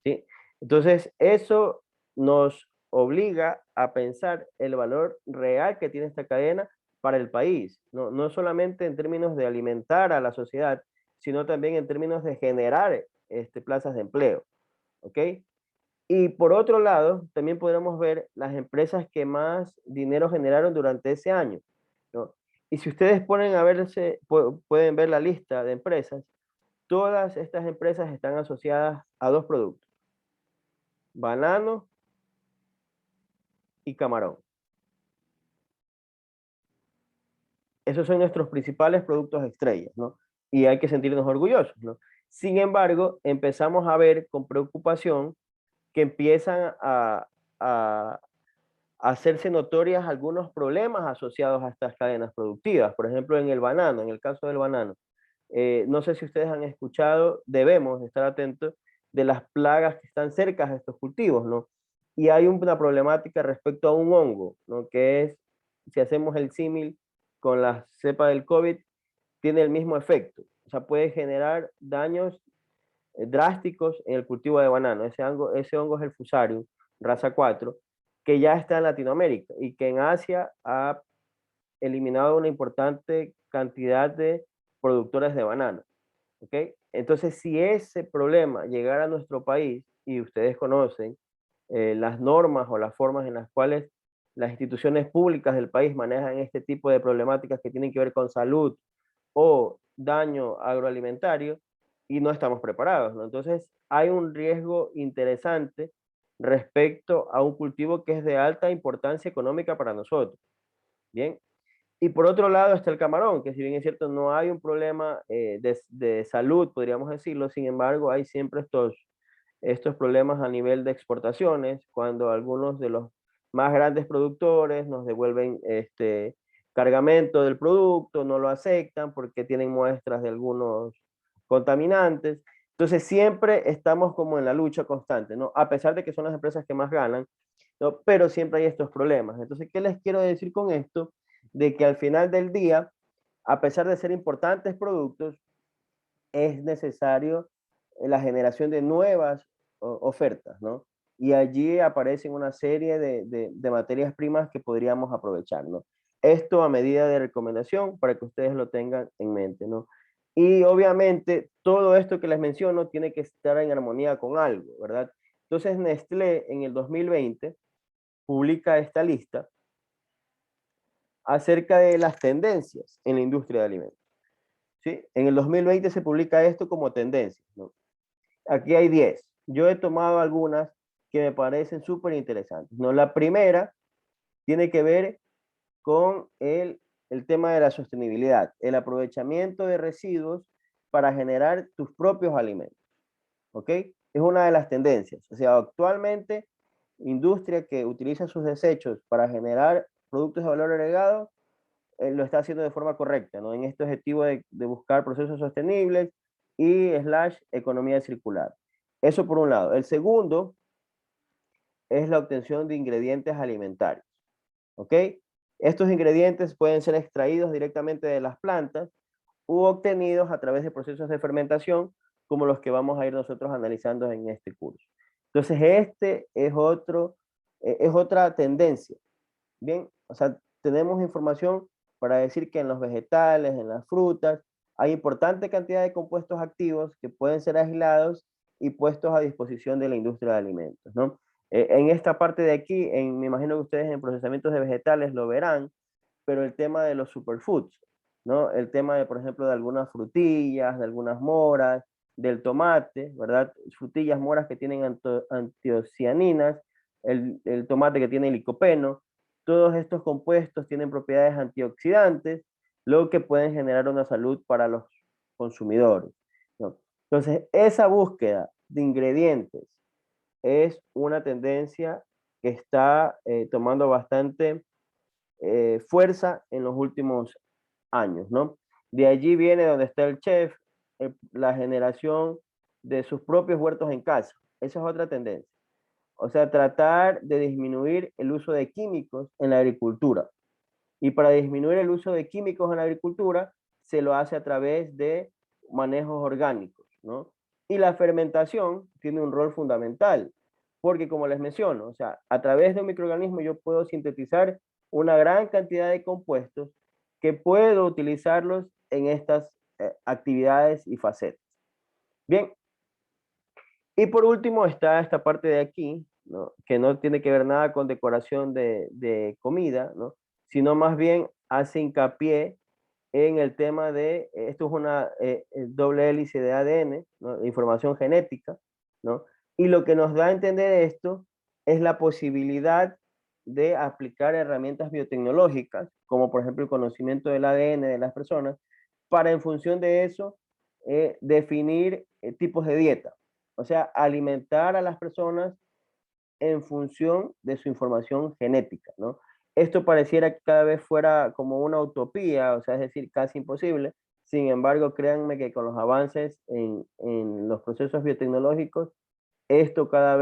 ¿Sí? Entonces, eso nos obliga a pensar el valor real que tiene esta cadena para el país, no, no solamente en términos de alimentar a la sociedad, sino también en términos de generar plazas de empleo, ¿ok? Y por otro lado, también podemos ver las empresas que más dinero generaron durante ese año, ¿no? Y si ustedes ponen a verse, pueden ver la lista de empresas, todas estas empresas están asociadas a 2 productos, banano y camarón. Esos son nuestros principales productos estrellas, ¿no? Y hay que sentirnos orgullosos, ¿no? Sin embargo, empezamos a ver con preocupación que empiezan a hacerse notorias algunos problemas asociados a estas cadenas productivas. Por ejemplo, en el banano, en el caso del banano, no sé si ustedes han escuchado, debemos estar atentos de las plagas que están cerca de estos cultivos, ¿no? Y hay una problemática respecto a un hongo, ¿no? Que es, si hacemos el símil con la cepa del COVID, tiene el mismo efecto. O sea, puede generar daños drásticos en el cultivo de banano. Ese hongo es el Fusarium, raza 4, que ya está en Latinoamérica y que en Asia ha eliminado una importante cantidad de productores de banano. ¿Ok? Entonces, si ese problema llegara a nuestro país, y ustedes conocen las normas o las formas en las cuales las instituciones públicas del país manejan este tipo de problemáticas que tienen que ver con salud o daño agroalimentario, y no estamos preparados, ¿no? Entonces, hay un riesgo interesante respecto a un cultivo que es de alta importancia económica para nosotros. Bien. Y por otro lado está el camarón, que si bien es cierto, no hay un problema de salud, podríamos decirlo, sin embargo, hay siempre estos problemas a nivel de exportaciones, cuando algunos de los más grandes productores nos devuelven cargamento del producto, no lo aceptan porque tienen muestras de algunos contaminantes. Entonces siempre estamos como en la lucha constante, ¿no? A pesar de que son las empresas que más ganan, ¿no? Pero siempre hay estos problemas. Entonces, ¿qué les quiero decir con esto? De que al final del día, a pesar de ser importantes productos, es necesario la generación de nuevas ofertas, ¿no? Y allí aparecen una serie de materias primas que podríamos aprovechar, ¿no? Esto a medida de recomendación para que ustedes lo tengan en mente, ¿no? Y obviamente todo esto que les menciono tiene que estar en armonía con algo, ¿verdad? Entonces Nestlé en el 2020 publica esta lista acerca de las tendencias en la industria de alimentos. ¿Sí? En el 2020 se publica esto como tendencias, ¿no? Aquí hay 10. Yo he tomado algunas que me parecen súper interesantes, ¿no? La primera tiene que ver con el tema de la sostenibilidad, el aprovechamiento de residuos para generar tus propios alimentos, ¿ok? Es una de las tendencias. O sea, actualmente, industria que utiliza sus desechos para generar productos de valor agregado, lo está haciendo de forma correcta, ¿no? En este objetivo de buscar procesos sostenibles y / economía circular. Eso por un lado. El segundo es la obtención de ingredientes alimentarios, ¿ok? Estos ingredientes pueden ser extraídos directamente de las plantas u obtenidos a través de procesos de fermentación, como los que vamos a ir nosotros analizando en este curso. Entonces, este es otra tendencia. Bien, o sea, tenemos información para decir que en los vegetales, en las frutas, hay importante cantidad de compuestos activos que pueden ser aislados y puestos a disposición de la industria de alimentos, ¿no? En esta parte de aquí, me imagino que ustedes en procesamientos de vegetales lo verán, pero el tema de los superfoods, ¿no? El tema de, por ejemplo, de algunas frutillas, de algunas moras, del tomate, ¿verdad? Frutillas, moras que tienen antocianinas, el tomate que tiene licopeno, todos estos compuestos tienen propiedades antioxidantes, lo que pueden generar una salud para los consumidores, ¿no? Entonces, esa búsqueda de ingredientes es una tendencia que está tomando bastante fuerza en los últimos años, ¿no? De allí viene donde está el chef, la generación de sus propios huertos en casa. Esa es otra tendencia. O sea, tratar de disminuir el uso de químicos en la agricultura. Y para disminuir el uso de químicos en la agricultura, se lo hace a través de manejos orgánicos, ¿no? Y la fermentación tiene un rol fundamental, porque como les menciono, o sea, a través de un microorganismo yo puedo sintetizar una gran cantidad de compuestos que puedo utilizarlos en estas actividades y facetas. Bien, y por último está esta parte de aquí, ¿no? Que no tiene que ver nada con decoración de comida, ¿no? Sino más bien hace hincapié en el tema de, esto es una doble hélice de ADN, ¿no? Información genética, ¿no? Y lo que nos da a entender esto es la posibilidad de aplicar herramientas biotecnológicas, como por ejemplo el conocimiento del ADN de las personas, para en función de eso definir tipos de dieta. O sea, alimentar a las personas en función de su información genética, ¿no? Esto pareciera que cada vez fuera como una utopía, o sea, es decir, casi imposible. Sin embargo, créanme que con los avances en los procesos biotecnológicos, esto es cada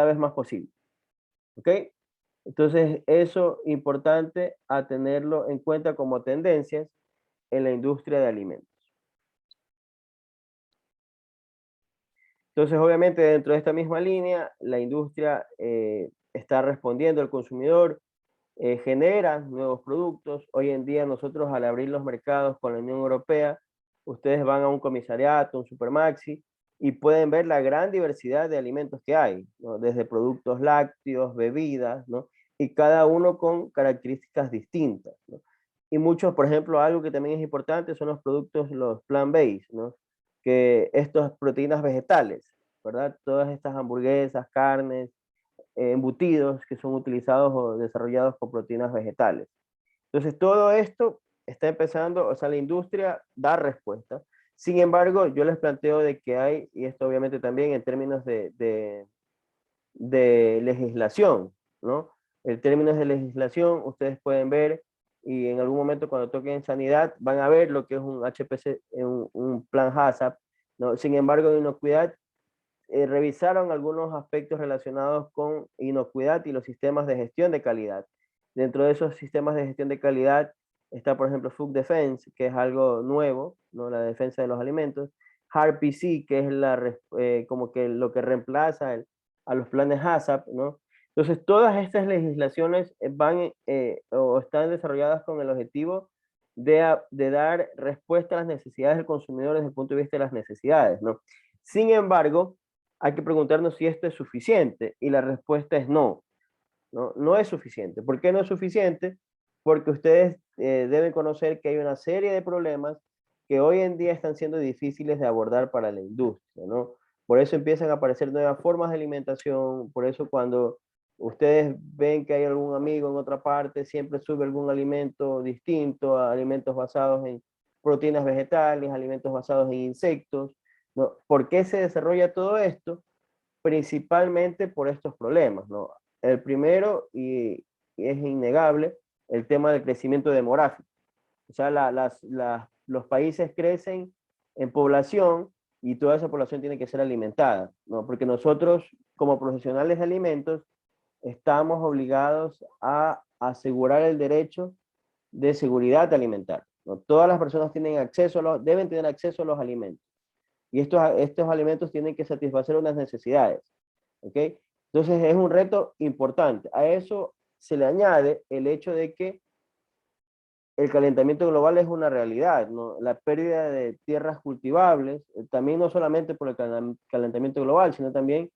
vez más posible. ¿Ok? Entonces, eso importante a tenerlo en cuenta como tendencias en la industria de alimentos. Entonces, obviamente, dentro de esta misma línea, la industria está respondiendo al consumidor, genera nuevos productos. Hoy en día nosotros al abrir los mercados con la Unión Europea, ustedes van a un comisariato, un Supermaxi, y pueden ver la gran diversidad de alimentos que hay, ¿no? Desde productos lácteos, bebidas, ¿no? Y cada uno con características distintas, ¿no? Y muchos, por ejemplo, algo que también es importante son los productos, los plant-based, ¿no? Que estas proteínas vegetales, ¿verdad? Todas estas hamburguesas, carnes, embutidos que son utilizados o desarrollados con proteínas vegetales. Entonces, todo esto está empezando, o sea, la industria da respuesta. Sin embargo, yo les planteo de que hay, y esto obviamente también en términos de legislación, ¿no? En términos de legislación, ustedes pueden ver, y en algún momento cuando toquen sanidad, van a ver lo que es un HPC, un plan HACCP, ¿no? Sin embargo, en inocuidad, revisaron algunos aspectos relacionados con inocuidad y los sistemas de gestión de calidad. Dentro de esos sistemas de gestión de calidad está, por ejemplo, Food Defense, que es algo nuevo, ¿no? La defensa de los alimentos. HARPC, que es como que lo que reemplaza a los planes HACCP, ¿no? Entonces, todas estas legislaciones van o están desarrolladas con el objetivo de dar respuesta a las necesidades del consumidor desde el punto de vista de las necesidades, ¿no? Sin embargo, hay que preguntarnos si esto es suficiente y la respuesta es no, no es suficiente. ¿Por qué no es suficiente? Porque ustedes deben conocer que hay una serie de problemas que hoy en día están siendo difíciles de abordar para la industria, ¿no? Por eso empiezan a aparecer nuevas formas de alimentación, por eso cuando ustedes ven que hay algún amigo en otra parte, siempre sube algún alimento distinto, alimentos basados en proteínas vegetales, alimentos basados en insectos, ¿no? ¿Por qué se desarrolla todo esto? Principalmente por estos problemas, ¿no? El primero, y es innegable, el tema del crecimiento demográfico. O sea, los países crecen en población y toda esa población tiene que ser alimentada, ¿no? Porque nosotros, como profesionales de alimentos, estamos obligados a asegurar el derecho de seguridad alimentaria, ¿no? Todas las personas deben tener acceso a los alimentos. Y estos alimentos tienen que satisfacer unas necesidades, ¿ok? Entonces es un reto importante. A eso se le añade el hecho de que el calentamiento global es una realidad, ¿no? La pérdida de tierras cultivables, también no solamente por el calentamiento global, sino también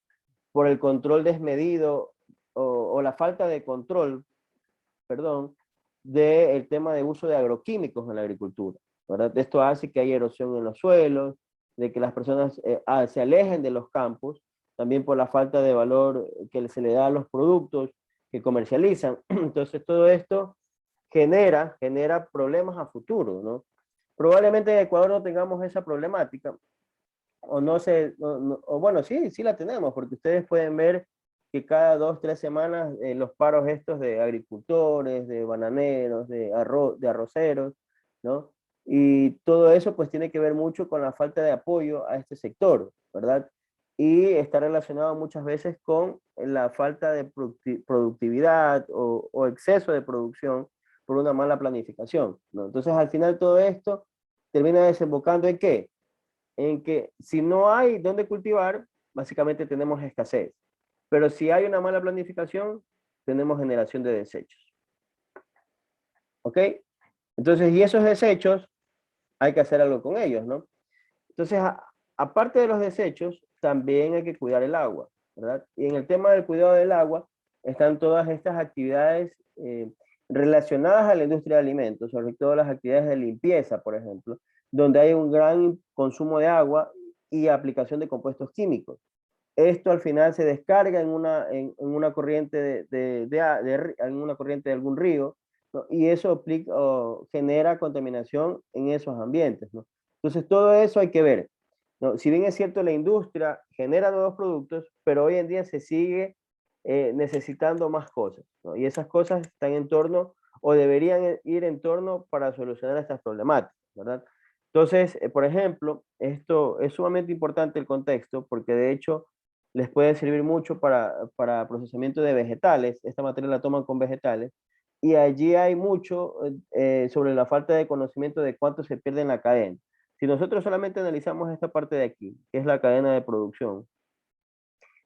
por el control desmedido o la falta de control, perdón, del tema de uso de agroquímicos en la agricultura, ¿verdad? Esto hace que haya erosión en los suelos, de que las personas se alejen de los campos, también por la falta de valor que se le da a los productos que comercializan. Entonces todo esto genera problemas a futuro, ¿no? Probablemente en Ecuador no tengamos esa problemática, o no sé, o bueno, sí la tenemos, porque ustedes pueden ver que cada 2, 3 semanas los paros estos de agricultores, de bananeros, de arroceros, ¿no? Y todo eso pues tiene que ver mucho con la falta de apoyo a este sector, ¿verdad? Y está relacionado muchas veces con la falta de productividad o exceso de producción por una mala planificación, ¿no? Entonces al final todo esto termina desembocando ¿en qué? En que si no hay dónde cultivar, básicamente tenemos escasez. Pero si hay una mala planificación, tenemos generación de desechos. ¿Ok? Entonces, y esos desechos, hay que hacer algo con ellos, ¿no? Entonces, aparte de los desechos, también hay que cuidar el agua, ¿verdad? Y en el tema del cuidado del agua, están todas estas actividades relacionadas a la industria de alimentos, sobre todo las actividades de limpieza, por ejemplo, donde hay un gran consumo de agua y aplicación de compuestos químicos. Esto al final se descarga en una corriente en una corriente de algún río, ¿no? Y eso genera contaminación en esos ambientes, ¿no? Entonces todo eso hay que ver, ¿no? Si bien es cierto la industria genera nuevos productos, pero hoy en día se sigue necesitando más cosas, ¿no? Y esas cosas están en torno o deberían ir en torno para solucionar estas problemáticas, ¿verdad? Entonces, por ejemplo, esto es sumamente importante el contexto porque de hecho les puede servir mucho para procesamiento de vegetales. Esta materia la toman con vegetales y allí hay mucho sobre la falta de conocimiento de cuánto se pierde en la cadena. Si nosotros solamente analizamos esta parte de aquí, que es la cadena de producción,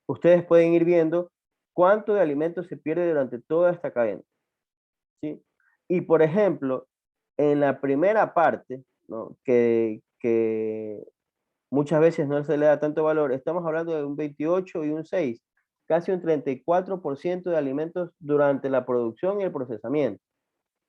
ustedes pueden ir viendo cuánto de alimento se pierde durante toda esta cadena, ¿sí? Y por ejemplo, en la primera parte, ¿no? que muchas veces no se le da tanto valor, estamos hablando de un 28 y un 6, casi un 34% de alimentos durante la producción y el procesamiento.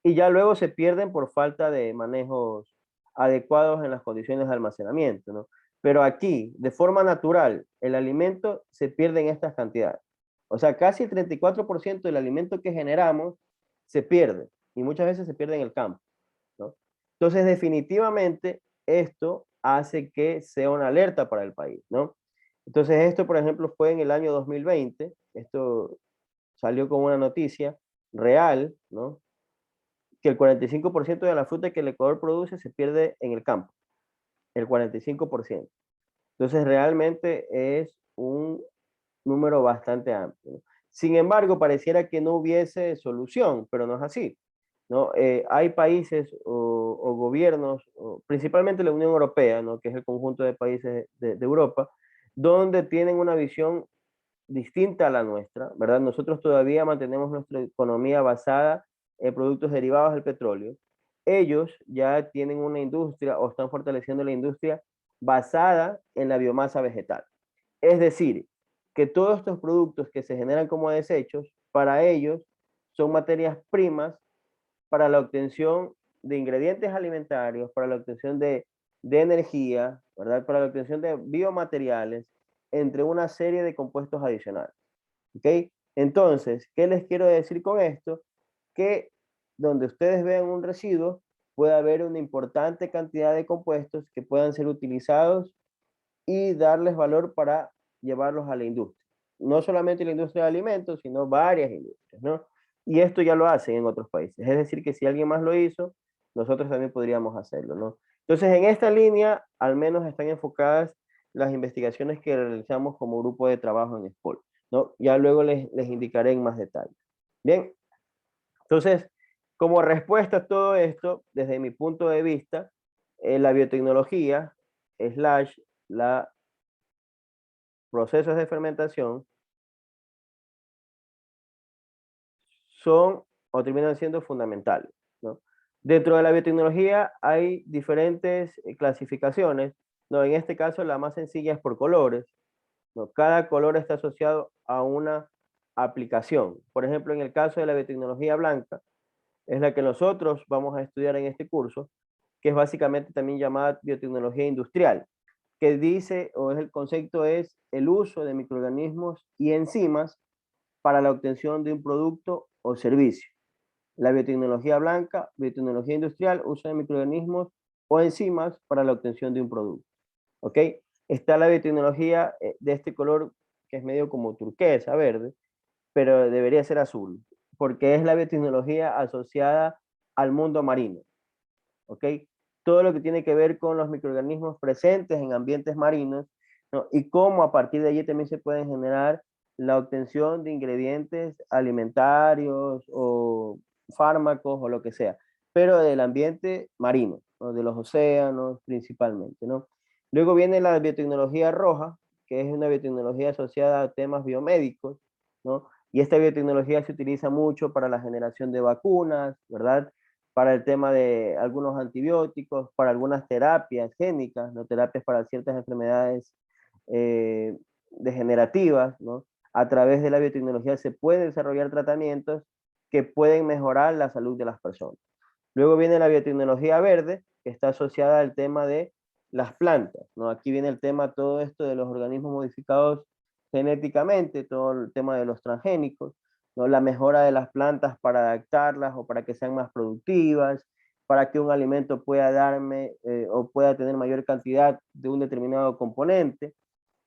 Y ya luego se pierden por falta de manejos adecuados en las condiciones de almacenamiento, ¿no? Pero aquí, de forma natural, el alimento se pierde en estas cantidades. O sea, casi el 34% del alimento que generamos se pierde y muchas veces se pierde en el campo, ¿no? Entonces, definitivamente, esto hace que sea una alerta para el país, ¿no? Entonces, esto, por ejemplo, fue en el año 2020, esto salió como una noticia real, ¿no? Que el 45% de la fruta que el Ecuador produce se pierde en el campo, el 45%. Entonces, realmente es un número bastante amplio. Sin embargo, pareciera que no hubiese solución, pero no es así, ¿no? Hay países o gobiernos, principalmente la Unión Europea, ¿no? Que es el conjunto de países de Europa, donde tienen una visión distinta a la nuestra, ¿verdad? Nosotros todavía mantenemos nuestra economía basada en productos derivados del petróleo. Ellos ya tienen una industria o están fortaleciendo la industria basada en la biomasa vegetal. Es decir, que todos estos productos que se generan como desechos, para ellos son materias primas para la obtención de ingredientes alimentarios, para la obtención de energía, ¿verdad? Para la obtención de biomateriales, entre una serie de compuestos adicionales. ¿Ok? Entonces, ¿qué les quiero decir con esto? Que donde ustedes vean un residuo, puede haber una importante cantidad de compuestos que puedan ser utilizados y darles valor para llevarlos a la industria. No solamente la industria de alimentos, sino varias industrias, ¿no? Y esto ya lo hacen en otros países. Es decir, que si alguien más lo hizo, nosotros también podríamos hacerlo, ¿no? Entonces, en esta línea, al menos están enfocadas las investigaciones que realizamos como grupo de trabajo en SPOL, ¿no? Ya luego les indicaré en más detalle. Bien, entonces, como respuesta a todo esto, desde mi punto de vista, la biotecnología, slash, la procesos de fermentación, son o terminan siendo fundamentales, ¿no? Dentro de la biotecnología hay diferentes clasificaciones, ¿no? En este caso la más sencilla es por colores, ¿no? Cada color está asociado a una aplicación. Por ejemplo, en el caso de la biotecnología blanca, es la que nosotros vamos a estudiar en este curso, que es básicamente también llamada biotecnología industrial, que dice, o es el concepto es el uso de microorganismos y enzimas para la obtención de un producto o servicio. La biotecnología blanca, biotecnología industrial, uso de microorganismos o enzimas para la obtención de un producto. ¿Ok? Está la biotecnología de este color que es medio como turquesa, verde, pero debería ser azul, porque es la biotecnología asociada al mundo marino. ¿Ok? Todo lo que tiene que ver con los microorganismos presentes en ambientes marinos, ¿no? Y cómo a partir de allí también se pueden generar la obtención de ingredientes alimentarios o fármacos o lo que sea, pero del ambiente marino, ¿no? De los océanos principalmente, ¿no? Luego viene la biotecnología roja, que es una biotecnología asociada a temas biomédicos, ¿no? Y esta biotecnología se utiliza mucho para la generación de vacunas, ¿verdad? Para el tema de algunos antibióticos, para algunas terapias génicas, ¿no? Terapias para ciertas enfermedades degenerativas, ¿no? A través de la biotecnología se pueden desarrollar tratamientos que pueden mejorar la salud de las personas. Luego viene la biotecnología verde, que está asociada al tema de las plantas, ¿no? Aquí viene el tema, todo esto de los organismos modificados genéticamente, todo el tema de los transgénicos, ¿no? La mejora de las plantas para adaptarlas o para que sean más productivas, para que un alimento pueda darme o pueda tener mayor cantidad de un determinado componente,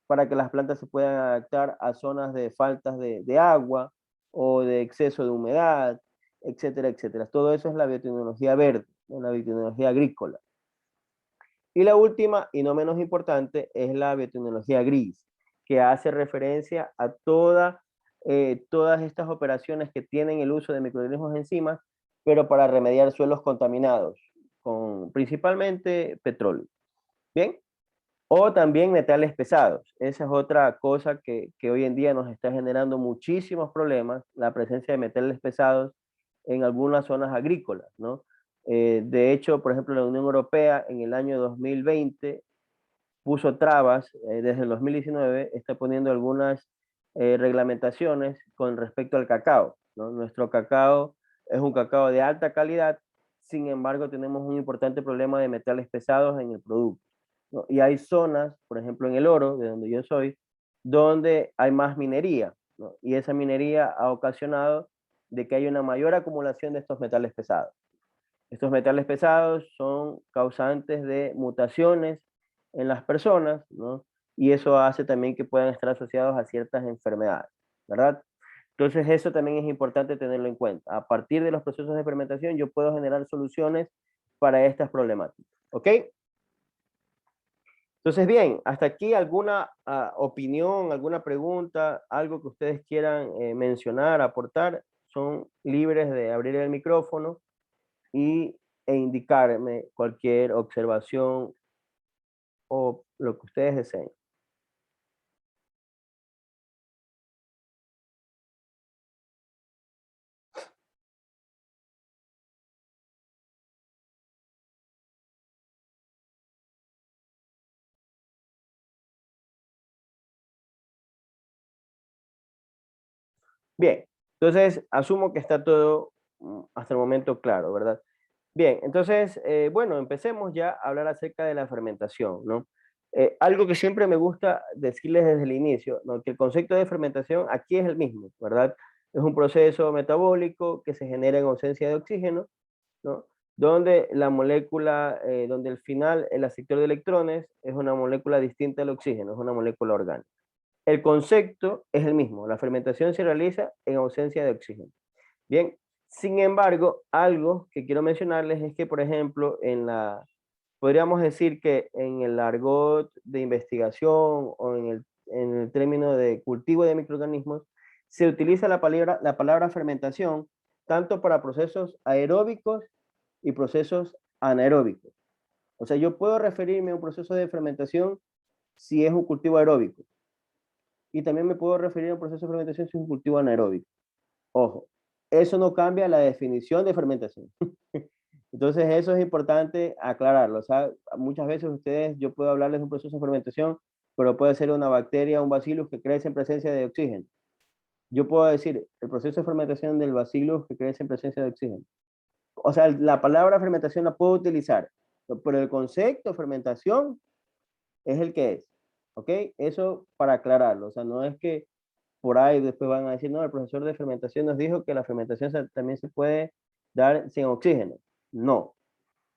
para que las plantas se puedan adaptar a zonas de faltas de agua o de exceso de humedad. etcétera, etcétera. Todo eso es la biotecnología verde, ¿no? La biotecnología agrícola. Y la última, y no menos importante, es la biotecnología gris, que hace referencia a todas estas operaciones que tienen el uso de microorganismos enzimas, pero para remediar suelos contaminados, con principalmente petróleo. ¿Bien? O también metales pesados. Esa es otra cosa que hoy en día nos está generando muchísimos problemas, la presencia de metales pesados en algunas zonas agrícolas, ¿no? De hecho, por ejemplo, la Unión Europea en el año 2020 puso trabas, desde el 2019 está poniendo algunas reglamentaciones con respecto al cacao, ¿no? Nuestro cacao es un cacao de alta calidad, sin embargo tenemos un importante problema de metales pesados en el producto, ¿no? Y hay zonas, por ejemplo en el Oro, de donde yo soy, donde hay más minería, ¿no? Y esa minería ha ocasionado de que hay una mayor acumulación de estos metales pesados. Estos metales pesados son causantes de mutaciones en las personas, ¿no? Y eso hace también que puedan estar asociados a ciertas enfermedades, ¿verdad? Entonces eso también es importante tenerlo en cuenta. A partir de los procesos de fermentación yo puedo generar soluciones para estas problemáticas, ¿ok? Entonces bien, hasta aquí alguna opinión, alguna pregunta, algo que ustedes quieran mencionar, aportar, son libres de abrir el micrófono e indicarme cualquier observación o lo que ustedes deseen. Bien, entonces asumo que está todo hasta el momento claro, ¿verdad? Bien, entonces, bueno, empecemos ya a hablar acerca de la fermentación, ¿no? Algo que siempre me gusta decirles desde el inicio, ¿no? Que el concepto de fermentación aquí es el mismo, ¿verdad? Es un proceso metabólico que se genera en ausencia de oxígeno, ¿no? Donde la molécula, donde el final, el aceptor de electrones, es una molécula distinta al oxígeno, es una molécula orgánica. El concepto es el mismo, la fermentación se realiza en ausencia de oxígeno. Bien, sin embargo, algo que quiero mencionarles es que, por ejemplo, podríamos decir que en el argot de investigación o en el término de cultivo de microorganismos, se utiliza la palabra fermentación tanto para procesos aeróbicos y procesos anaeróbicos. O sea, yo puedo referirme a un proceso de fermentación si es un cultivo aeróbico. Y también me puedo referir a un proceso de fermentación si es un cultivo anaeróbico. Ojo, eso no cambia la definición de fermentación. Entonces eso es importante aclararlo. O sea, muchas veces yo puedo hablarles de un proceso de fermentación, pero puede ser una bacteria, un bacillus que crece en presencia de oxígeno. Yo puedo decir el proceso de fermentación del bacillus que crece en presencia de oxígeno. O sea, la palabra fermentación la puedo utilizar, pero el concepto fermentación es el que es. ¿Ok? Eso para aclararlo. O sea, no es que por ahí después van a decir, no, el profesor de fermentación nos dijo que la fermentación también se puede dar sin oxígeno. No.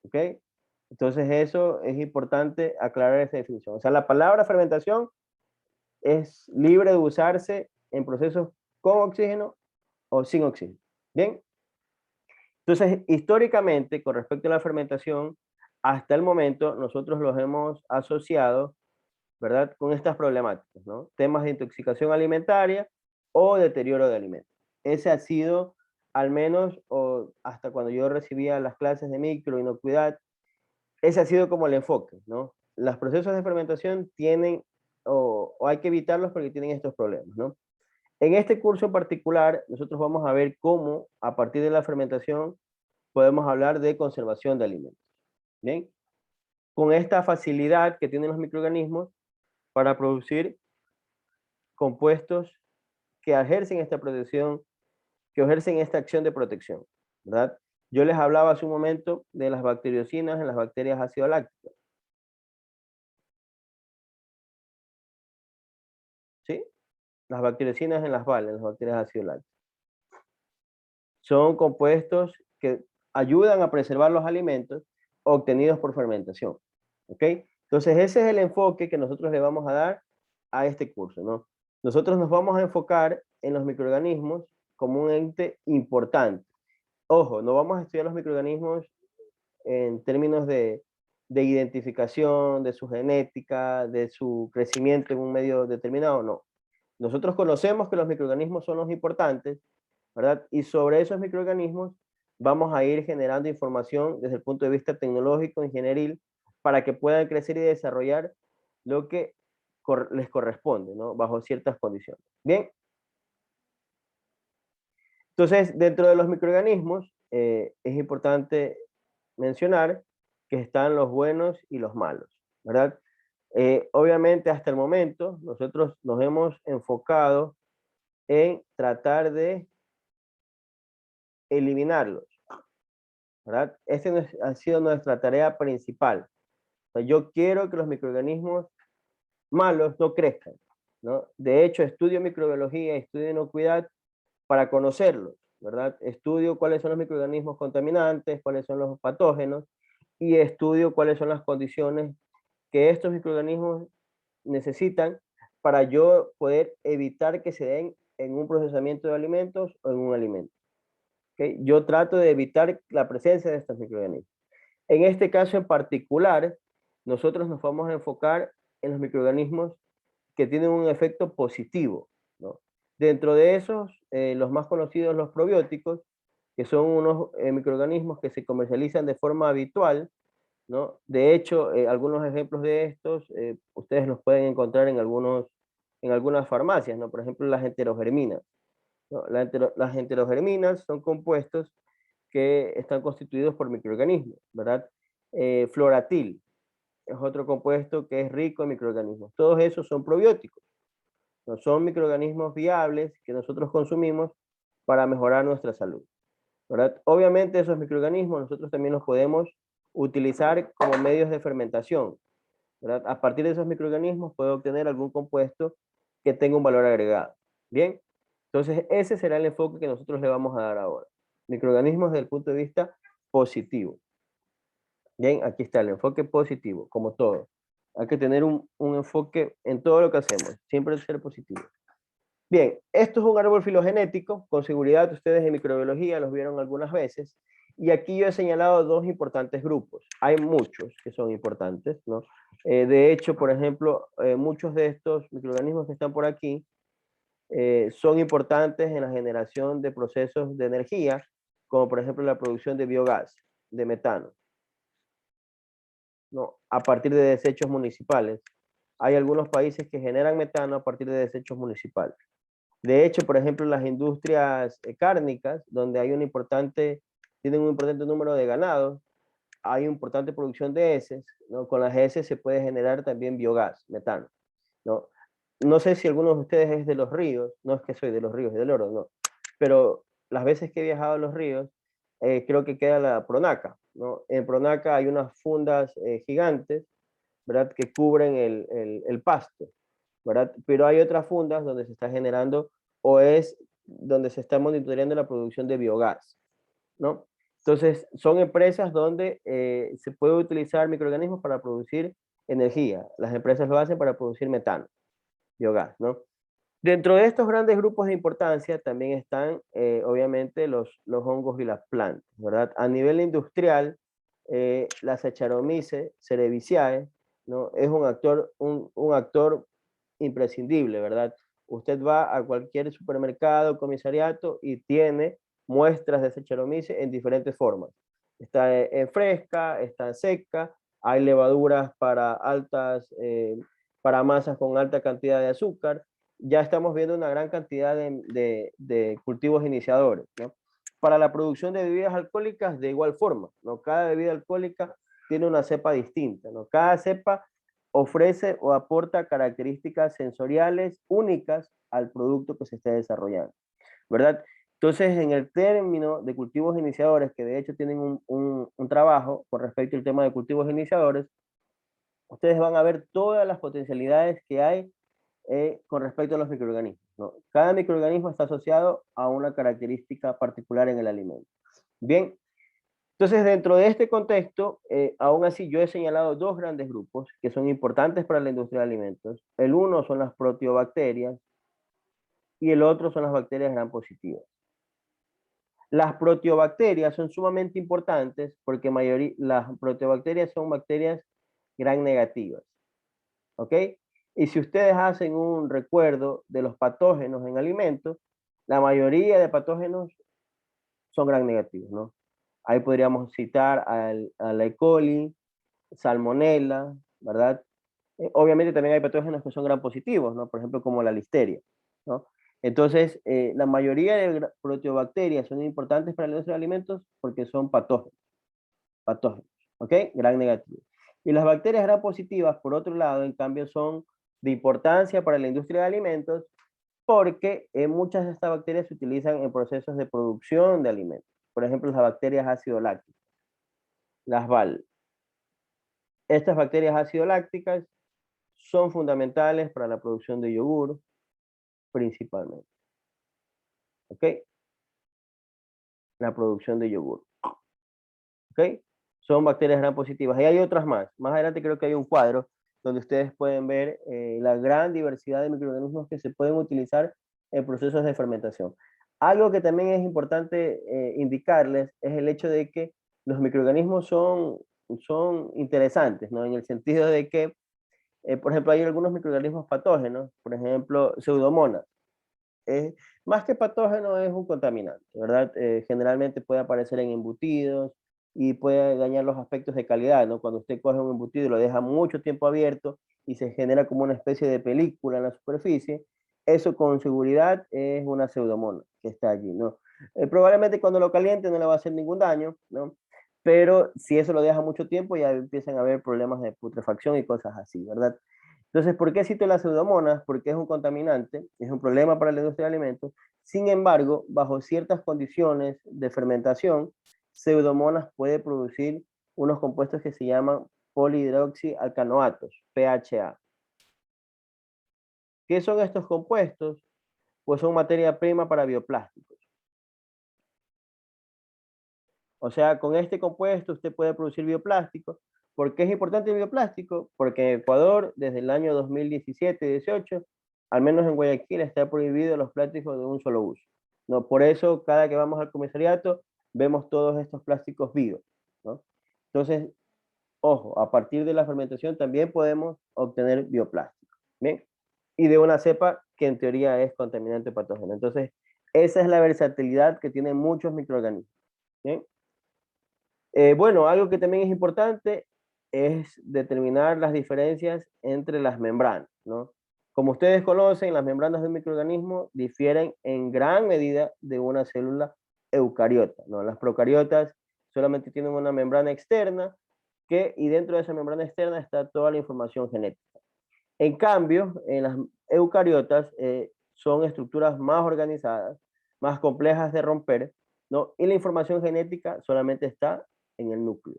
¿Ok? Entonces eso es importante aclarar esa definición. O sea, la palabra fermentación es libre de usarse en procesos con oxígeno o sin oxígeno. ¿Bien? Entonces, históricamente, con respecto a la fermentación, hasta el momento nosotros los hemos asociado, ¿verdad? Con estas problemáticas, ¿no? Temas de intoxicación alimentaria o deterioro de alimentos. Ese ha sido, al menos, o hasta cuando yo recibía las clases de microinocuidad, ese ha sido como el enfoque, ¿no? Los procesos de fermentación tienen, o hay que evitarlos porque tienen estos problemas, ¿no? En este curso en particular, nosotros vamos a ver cómo, a partir de la fermentación, podemos hablar de conservación de alimentos. ¿Bien? Con esta facilidad que tienen los microorganismos para producir compuestos que ejercen esta protección, que ejercen esta acción de protección, ¿verdad? Yo les hablaba hace un momento de las bacteriocinas en las bacterias ácido lácticas. ¿Sí? Las bacteriocinas en las BAL, en las bacterias ácido lácticas. Son compuestos que ayudan a preservar los alimentos obtenidos por fermentación. ¿Ok? Entonces ese es el enfoque que nosotros le vamos a dar a este curso, ¿no? Nosotros nos vamos a enfocar en los microorganismos como un ente importante. Ojo, no vamos a estudiar los microorganismos en términos de identificación, de su genética, de su crecimiento en un medio determinado, no. Nosotros conocemos que los microorganismos son los importantes, ¿verdad? Y sobre esos microorganismos vamos a ir generando información desde el punto de vista tecnológico, ingenieril, para que puedan crecer y desarrollar lo que les corresponde, ¿no? Bajo ciertas condiciones. Bien. Entonces, dentro de los microorganismos, es importante mencionar que están los buenos y los malos, ¿verdad? Obviamente, hasta el momento, nosotros nos hemos enfocado en tratar de eliminarlos, ¿verdad? Esta ha sido nuestra tarea principal. O sea, yo quiero que los microorganismos malos no crezcan, ¿no? De hecho, estudio microbiología, estudio inocuidad para conocerlos, ¿verdad? Estudio cuáles son los microorganismos contaminantes, cuáles son los patógenos, y estudio cuáles son las condiciones que estos microorganismos necesitan para yo poder evitar que se den en un procesamiento de alimentos o en un alimento. ¿Okay? Yo trato de evitar la presencia de estos microorganismos. En este caso en particular, nosotros nos vamos a enfocar en los microorganismos que tienen un efecto positivo, ¿no? Dentro de esos, los más conocidos, los probióticos, que son unos microorganismos que se comercializan de forma habitual, ¿no? De hecho, algunos ejemplos de estos, ustedes los pueden encontrar en algunas farmacias, ¿no? Por ejemplo, las enterogerminas, ¿no? Las enterogerminas son compuestos que están constituidos por microorganismos, ¿verdad? Floratil es otro compuesto que es rico en microorganismos. Todos esos son probióticos, ¿no? Son microorganismos viables que nosotros consumimos para mejorar nuestra salud, ¿verdad? Obviamente esos microorganismos nosotros también los podemos utilizar como medios de fermentación, ¿verdad? A partir de esos microorganismos puedo obtener algún compuesto que tenga un valor agregado. Bien, entonces ese será el enfoque que nosotros le vamos a dar ahora. Microorganismos desde el punto de vista positivo. Bien, aquí está el enfoque positivo, como todo. Hay que tener un enfoque en todo lo que hacemos, siempre ser positivo. Bien, esto es un árbol filogenético, con seguridad ustedes en microbiología los vieron algunas veces, y aquí yo he señalado dos importantes grupos. Hay muchos que son importantes, ¿no? De hecho, por ejemplo, muchos de estos microorganismos que están por aquí son importantes en la generación de procesos de energía, como por ejemplo la producción de biogás, de metano, ¿no? A partir de desechos municipales. Hay algunos países que generan metano a partir de desechos municipales. De hecho, por ejemplo, las industrias cárnicas, donde tienen un importante número de ganados, hay una importante producción de heces, ¿no? Con las heces se puede generar también biogás, metano, ¿no? No sé si alguno de ustedes es de los ríos, no es que soy de los ríos y del Oro, no, pero las veces que he viajado a los ríos, creo que queda la Pronaca, ¿no? En Pronaca hay unas fundas gigantes, ¿verdad? Que cubren el pasto, ¿verdad? Pero hay otras fundas donde se está generando o es donde se está monitoreando la producción de biogás, ¿no? Entonces, son empresas donde se puede utilizar microorganismos para producir energía. Las empresas lo hacen para producir metano, biogás, ¿no? Dentro de estos grandes grupos de importancia también están, obviamente, los hongos y las plantas, ¿verdad? A nivel industrial, la Saccharomyces cerevisiae, ¿no? Es un actor imprescindible, ¿verdad? Usted va a cualquier supermercado, comisariato y tiene muestras de Saccharomyces en diferentes formas. Está en fresca, está en seca, hay levaduras para masas con alta cantidad de azúcar. Ya estamos viendo una gran cantidad de cultivos iniciadores, ¿no? Para la producción de bebidas alcohólicas, de igual forma, ¿no? Cada bebida alcohólica tiene una cepa distinta, ¿no? Cada cepa ofrece o aporta características sensoriales únicas al producto que se esté desarrollando, ¿verdad? Entonces, en el término de cultivos iniciadores, que de hecho tienen un trabajo con respecto al tema de cultivos iniciadores, ustedes van a ver todas las potencialidades que hay con respecto a los microorganismos, ¿no? Cada microorganismo está asociado a una característica particular en el alimento. Bien, entonces dentro de este contexto, aún así yo he señalado dos grandes grupos que son importantes para la industria de alimentos. El uno son las proteobacterias y el otro son las bacterias gram positivas. Las proteobacterias son sumamente importantes porque las proteobacterias son bacterias gram negativas. ¿Ok? Y si ustedes hacen un recuerdo de los patógenos en alimentos, la mayoría de patógenos son gram negativos, ¿no? Ahí podríamos citar a la E. coli, Salmonella, ¿verdad? Obviamente también hay patógenos que son gram positivos, ¿no? Por ejemplo, como la listeria, ¿no? Entonces, la mayoría de proteobacterias son importantes para la industria de alimentos porque son patógenos, ¿ok? Gram negativos. Y las bacterias gram positivas, por otro lado, en cambio, son de importancia para la industria de alimentos porque muchas de estas bacterias se utilizan en procesos de producción de alimentos. Por ejemplo, las bacterias ácido lácticas, las BAL. Estas bacterias ácido lácticas son fundamentales para la producción de yogur, principalmente. ¿Ok? La producción de yogur. ¿Ok? Son bacterias gram positivas. Y hay otras más. Más adelante creo que hay un cuadro donde ustedes pueden ver la gran diversidad de microorganismos que se pueden utilizar en procesos de fermentación. Algo que también es importante indicarles es el hecho de que los microorganismos son interesantes, ¿no? En el sentido de que, por ejemplo, hay algunos microorganismos patógenos, por ejemplo, Pseudomonas. Más que patógeno es un contaminante, ¿verdad? Generalmente puede aparecer en embutidos y puede dañar los aspectos de calidad, ¿no? Cuando usted coge un embutido y lo deja mucho tiempo abierto y se genera como una especie de película en la superficie, eso con seguridad es una pseudomona que está allí, ¿no? Probablemente cuando lo caliente no le va a hacer ningún daño, ¿no? Pero si eso lo deja mucho tiempo ya empiezan a haber problemas de putrefacción y cosas así, ¿verdad? Entonces, ¿por qué cito las pseudomonas? Porque es un contaminante, es un problema para la industria de alimentos. Sin embargo, bajo ciertas condiciones de fermentación, pseudomonas puede producir unos compuestos que se llaman polihidroxialcanoatos, PHA. ¿Qué son estos compuestos? Pues son materia prima para bioplásticos. O sea, con este compuesto usted puede producir bioplásticos. ¿Por qué es importante el bioplástico? Porque en Ecuador, desde el año 2017-18, al menos en Guayaquil, está prohibido los plásticos de un solo uso, ¿no? Por eso, cada que vamos al comisariato, vemos todos estos plásticos bio, ¿no? Entonces, ojo, a partir de la fermentación también podemos obtener bioplástico, ¿bien? Y de una cepa que en teoría es contaminante patógeno. Entonces, esa es la versatilidad que tienen muchos microorganismos, ¿bien? Bueno, algo que también es importante es determinar las diferencias entre las membranas, ¿no? Como ustedes conocen, las membranas de un microorganismo difieren en gran medida de una célula eucariota, ¿no? Las procariotas solamente tienen una membrana externa y dentro de esa membrana externa está toda la información genética. En cambio, en las eucariotas son estructuras más organizadas, más complejas de romper, ¿no? Y la información genética solamente está en el núcleo.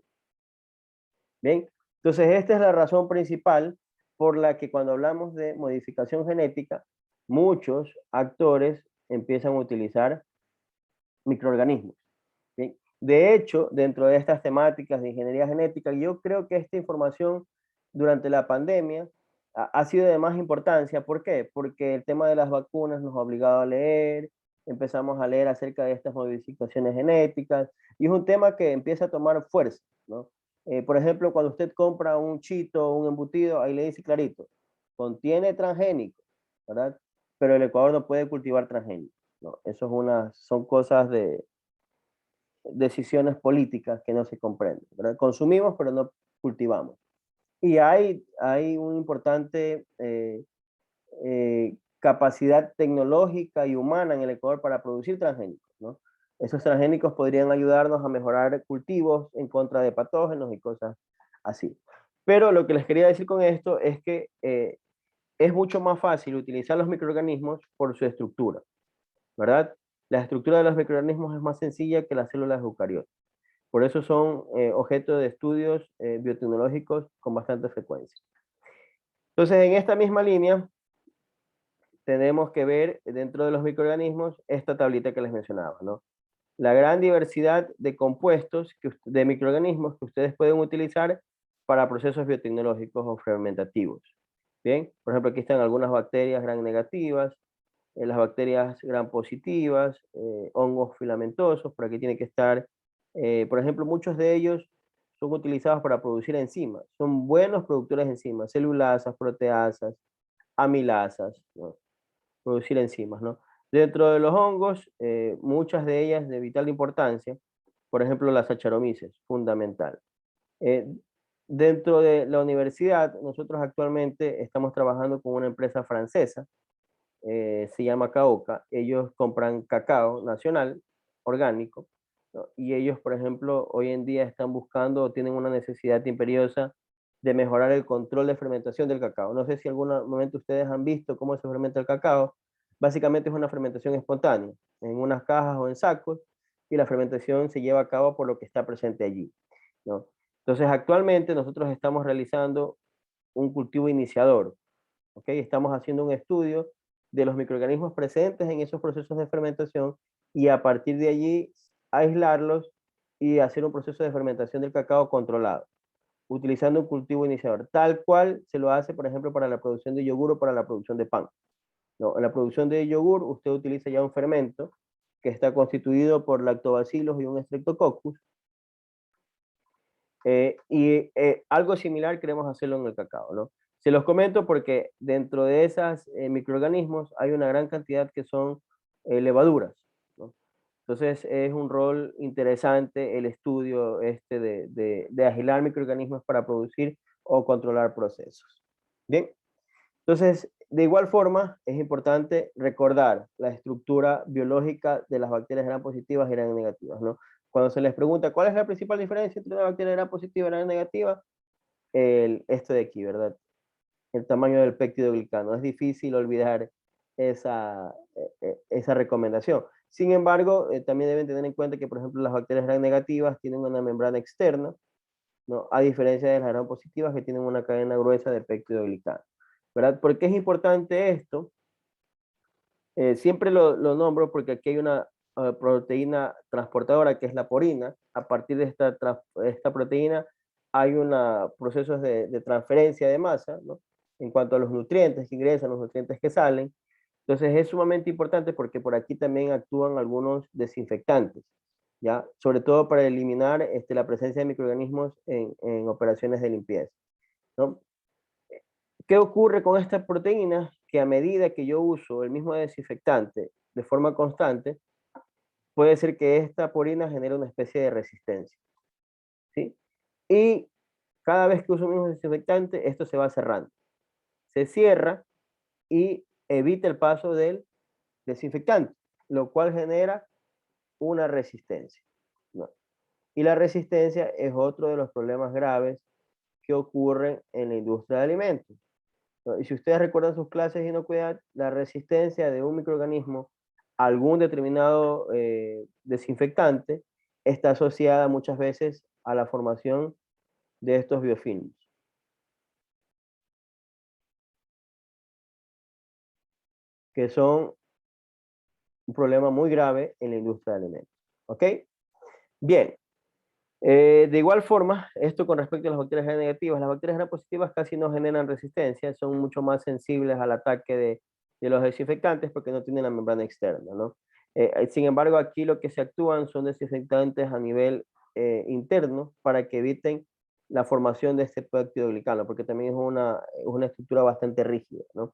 Bien, entonces esta es la razón principal por la que cuando hablamos de modificación genética, muchos actores empiezan a utilizar microorganismos. ¿Bien? De hecho, dentro de estas temáticas de ingeniería genética, yo creo que esta información durante la pandemia ha sido de más importancia. ¿Por qué? Porque el tema de las vacunas nos ha obligado a leer, empezamos a leer acerca de estas modificaciones genéticas, y es un tema que empieza a tomar fuerza, ¿no? Por ejemplo, cuando usted compra un chito o un embutido, ahí le dice clarito, contiene transgénico, ¿verdad? Pero el Ecuador no puede cultivar transgénico, ¿no? Eso son cosas de decisiones políticas que no se comprenden, ¿verdad? Consumimos, pero no cultivamos. Y hay una importante capacidad tecnológica y humana en el Ecuador para producir transgénicos, ¿no? Esos transgénicos podrían ayudarnos a mejorar cultivos en contra de patógenos y cosas así. Pero lo que les quería decir con esto es que es mucho más fácil utilizar los microorganismos por su estructura, ¿verdad? La estructura de los microorganismos es más sencilla que las células eucariotas. Por eso son objeto de estudios biotecnológicos con bastante frecuencia. Entonces, en esta misma línea, tenemos que ver dentro de los microorganismos esta tablita que les mencionaba, ¿no? La gran diversidad de compuestos, de microorganismos que ustedes pueden utilizar para procesos biotecnológicos o fermentativos. Bien, por ejemplo, aquí están algunas bacterias gram negativas, las bacterias gram positivas, hongos filamentosos, por aquí tiene que estar, por ejemplo, muchos de ellos son utilizados para producir enzimas, son buenos productores de enzimas, celulasas, proteasas, amilasas, ¿no? Producir enzimas, ¿no? Dentro de los hongos, muchas de ellas de vital importancia, por ejemplo, la Saccharomyces, fundamental. Dentro de la universidad, nosotros actualmente estamos trabajando con una empresa francesa, se llama Caoca. Ellos compran cacao nacional, orgánico, ¿no? Y ellos, por ejemplo, hoy en día están buscando o tienen una necesidad imperiosa de mejorar el control de fermentación del cacao. No sé si en algún momento ustedes han visto cómo se fermenta el cacao. Básicamente es una fermentación espontánea, en unas cajas o en sacos, y la fermentación se lleva a cabo por lo que está presente allí, ¿no? Entonces, actualmente nosotros estamos realizando un cultivo iniciador, ¿ok? Estamos haciendo un estudio de los microorganismos presentes en esos procesos de fermentación y a partir de allí aislarlos y hacer un proceso de fermentación del cacao controlado, utilizando un cultivo iniciador, tal cual se lo hace, por ejemplo, para la producción de yogur o para la producción de pan. No, en la producción de yogur usted utiliza ya un fermento que está constituido por lactobacilos y un streptococcus, algo similar queremos hacerlo en el cacao, ¿no? Se los comento porque dentro de esos microorganismos hay una gran cantidad que son levaduras, ¿no? Entonces es un rol interesante el estudio de aislar microorganismos para producir o controlar procesos. Bien, entonces de igual forma es importante recordar la estructura biológica de las bacterias gram positivas y gram negativas, ¿no? Cuando se les pregunta cuál es la principal diferencia entre una bacteria gram positiva y gram negativa, esto de aquí, ¿verdad? El tamaño del péptidoglicano. Es difícil olvidar esa recomendación. Sin embargo, también deben tener en cuenta que, por ejemplo, las bacterias gram negativas tienen una membrana externa, ¿no? A diferencia de las gram positivas que tienen una cadena gruesa de péptidoglicano, ¿verdad? ¿Por qué es importante esto? Siempre lo nombro porque aquí hay una proteína transportadora que es la porina. A partir de esta proteína hay procesos de transferencia de masa, ¿no? En cuanto a los nutrientes que ingresan, los nutrientes que salen. Entonces es sumamente importante porque por aquí también actúan algunos desinfectantes, ¿ya? Sobre todo para eliminar la presencia de microorganismos en operaciones de limpieza, ¿no? ¿Qué ocurre con estas proteínas? Que a medida que yo uso el mismo desinfectante de forma constante, puede ser que esta porina genere una especie de resistencia, ¿sí? Y cada vez que uso el mismo desinfectante, esto se va cerrando. Se cierra y evita el paso del desinfectante, lo cual genera una resistencia, ¿no? Y la resistencia es otro de los problemas graves que ocurren en la industria de alimentos, ¿no? Y si ustedes recuerdan sus clases de inocuidad, la resistencia de un microorganismo a algún determinado desinfectante está asociada muchas veces a la formación de estos biofilms, que son un problema muy grave en la industria de alimentos. ¿Ok? Bien. De igual forma, esto con respecto a las bacterias gram negativas, las bacterias gram positivas casi no generan resistencia, son mucho más sensibles al ataque de los desinfectantes porque no tienen la membrana externa, ¿no? Sin embargo, aquí lo que se actúan son desinfectantes a nivel interno para que eviten la formación de este péptidoglicano, porque también es una estructura bastante rígida, ¿no?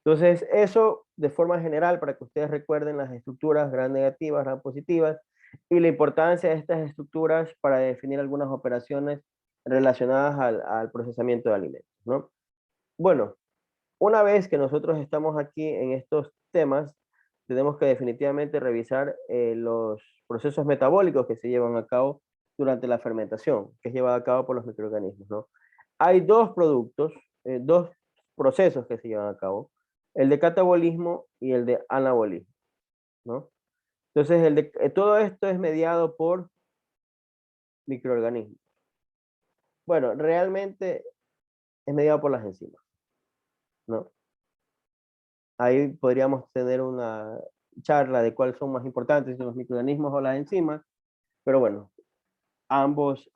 Entonces, eso de forma general, para que ustedes recuerden las estructuras gram negativas, gram positivas, y la importancia de estas estructuras para definir algunas operaciones relacionadas al procesamiento de alimentos, ¿no? Bueno, una vez que nosotros estamos aquí en estos temas, tenemos que definitivamente revisar los procesos metabólicos que se llevan a cabo durante la fermentación, que es llevada a cabo por los microorganismos, ¿no? Hay dos procesos que se llevan a cabo, el de catabolismo y el de anabolismo, ¿no? Entonces, todo esto es mediado por microorganismos. Bueno, realmente es mediado por las enzimas, ¿no? Ahí podríamos tener una charla de cuáles son más importantes, los microorganismos o las enzimas, pero bueno, ambos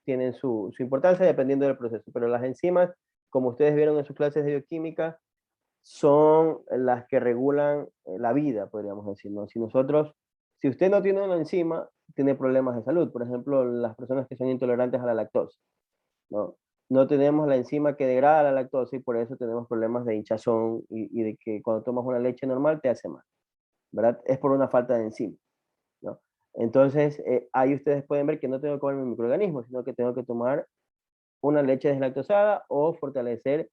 tienen su importancia dependiendo del proceso, pero las enzimas, como ustedes vieron en sus clases de bioquímica, son las que regulan la vida, podríamos decir, ¿no? Si usted no tiene una enzima, tiene problemas de salud. Por ejemplo, las personas que son intolerantes a la lactosa, ¿no? No tenemos la enzima que degrada la lactosa y por eso tenemos problemas de hinchazón y de que cuando tomas una leche normal te hace mal, ¿verdad? Es por una falta de enzima, ¿no? Entonces, ahí ustedes pueden ver que no tengo que comer mi microorganismo, sino que tengo que tomar una leche deslactosada o fortalecer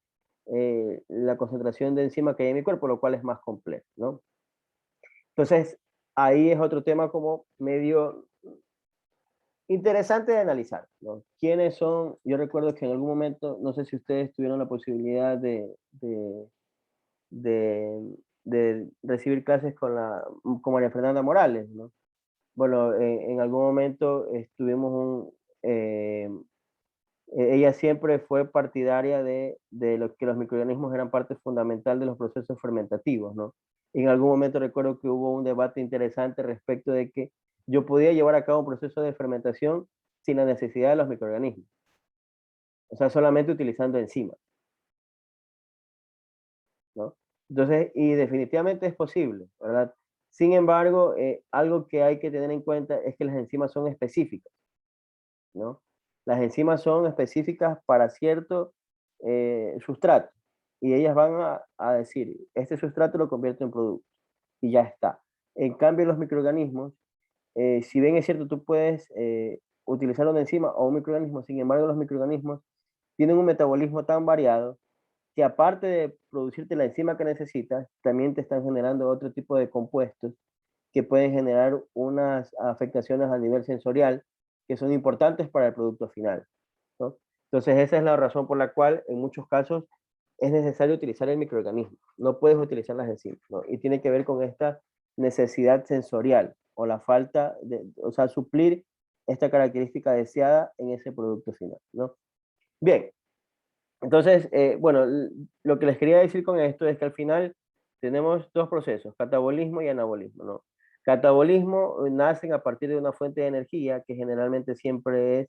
la concentración de enzima que hay en mi cuerpo, lo cual es más complejo, ¿no? Entonces, ahí es otro tema como medio interesante de analizar, ¿no? ¿Quiénes son? Yo recuerdo que en algún momento, no sé si ustedes tuvieron la posibilidad de recibir clases con María Fernanda Morales, ¿no? Bueno, en algún momento ella siempre fue partidaria de lo que los microorganismos eran parte fundamental de los procesos fermentativos, ¿no? En algún momento recuerdo que hubo un debate interesante respecto de que yo podía llevar a cabo un proceso de fermentación sin la necesidad de los microorganismos, o sea, solamente utilizando enzimas, ¿no? Entonces, y definitivamente es posible, ¿verdad? Sin embargo, algo que hay que tener en cuenta es que las enzimas son específicas, ¿no? Las enzimas son específicas para cierto sustrato y ellas van a decir, este sustrato lo convierto en producto y ya está. En cambio, los microorganismos, si bien es cierto, tú puedes utilizar una enzima o un microorganismo, sin embargo, los microorganismos tienen un metabolismo tan variado que aparte de producirte la enzima que necesitas, también te están generando otro tipo de compuestos que pueden generar unas afectaciones a nivel sensorial que son importantes para el producto final, ¿no? Entonces esa es la razón por la cual en muchos casos es necesario utilizar el microorganismo. No puedes utilizar las enzimas, ¿no? Y tiene que ver con esta necesidad sensorial o la falta de, o sea, suplir esta característica deseada en ese producto final, ¿no? Bien, entonces, bueno, lo que les quería decir con esto es que al final tenemos dos procesos, catabolismo y anabolismo, ¿no? Catabolismo nacen a partir de una fuente de energía que generalmente siempre es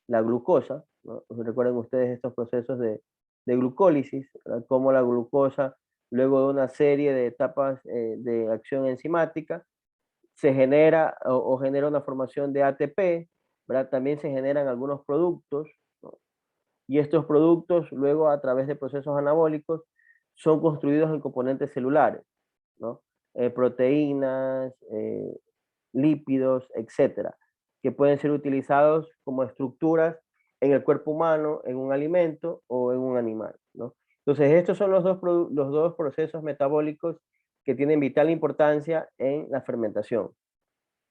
la glucosa, ¿no? Recuerden ustedes estos procesos de glucólisis, ¿verdad? Como la glucosa, luego de una serie de etapas de acción enzimática, se genera o genera una formación de ATP, ¿verdad? También se generan algunos productos, ¿no? Y estos productos luego a través de procesos anabólicos son construidos en componentes celulares, ¿no? Proteínas, lípidos, etcétera, que pueden ser utilizados como estructuras en el cuerpo humano, en un alimento o en un animal, ¿no? Entonces, estos son los dos procesos metabólicos que tienen vital importancia en la fermentación.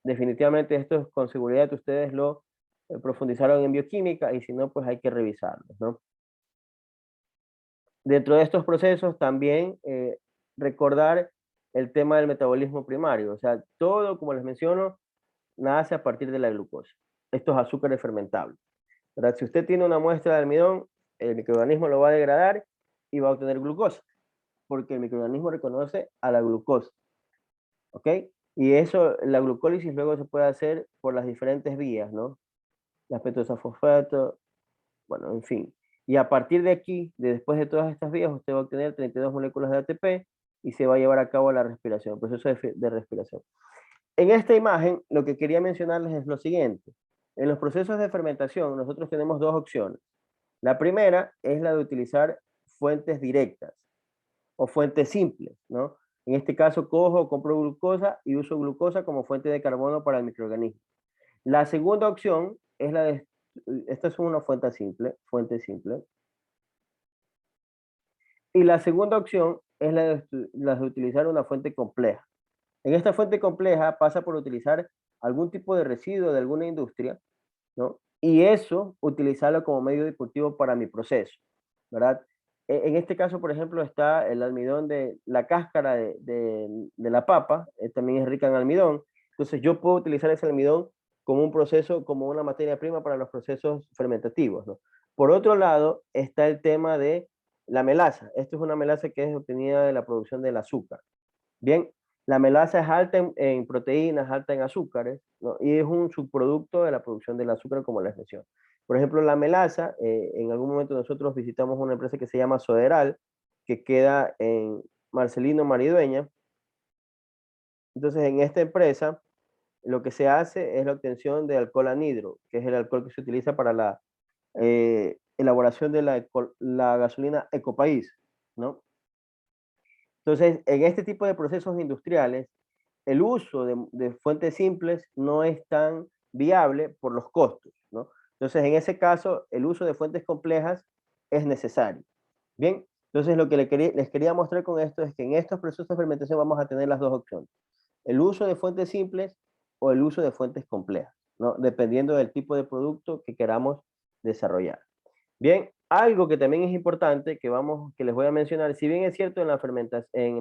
Definitivamente esto con seguridad ustedes lo profundizaron en bioquímica y si no, pues hay que revisarlos, ¿no? Dentro de estos procesos también recordar el tema del metabolismo primario, o sea, todo, como les menciono, nace a partir de la glucosa, estos azúcares fermentables, ¿verdad? Si usted tiene una muestra de almidón, el microorganismo lo va a degradar y va a obtener glucosa, porque el microorganismo reconoce a la glucosa, ¿ok? Y eso, la glucólisis luego se puede hacer por las diferentes vías, ¿no? La pentosafosfato, bueno, en fin. Y a partir de aquí, después de todas estas vías, usted va a obtener 32 moléculas de ATP y se va a llevar a cabo la respiración, el proceso de respiración. En esta imagen, lo que quería mencionarles es lo siguiente. En los procesos de fermentación, nosotros tenemos dos opciones. La primera es la de utilizar fuentes directas o fuentes simples, ¿no? En este caso, compro glucosa y uso glucosa como fuente de carbono para el microorganismo. La segunda opción es la de, esta es una fuente simple. Y la segunda opción es la de utilizar una fuente compleja. En esta fuente compleja pasa por utilizar algún tipo de residuo de alguna industria, ¿no? Y eso utilizarlo como medio de cultivo para mi proceso, ¿verdad? En este caso, por ejemplo, está el almidón de la cáscara de la papa, también es rica en almidón. Entonces yo puedo utilizar ese almidón como un proceso, como una materia prima para los procesos fermentativos, ¿no? Por otro lado, está el tema de la melaza. Esto es una melaza que es obtenida de la producción del azúcar. Bien, la melaza es alta en proteínas, alta en azúcares, ¿no? Y es un subproducto de la producción del azúcar, como les menciono. Por ejemplo, la melaza, en algún momento nosotros visitamos una empresa que se llama Soderal, que queda Marcelino Maridueña. Entonces, en esta empresa, lo que se hace es la obtención de alcohol anhidro, que es el alcohol que se utiliza para la elaboración de la gasolina Ecopaís, ¿no? Entonces, en este tipo de procesos industriales, el uso de fuentes simples no es tan viable por los costos, ¿no? Entonces, en ese caso, el uso de fuentes complejas es necesario. Bien, entonces lo que les quería mostrar con esto es que en estos procesos de fermentación vamos a tener las dos opciones. El uso de fuentes simples o el uso de fuentes complejas, ¿no? Dependiendo del tipo de producto que queramos desarrollar. Bien, algo que también es importante que les voy a mencionar, si bien es cierto en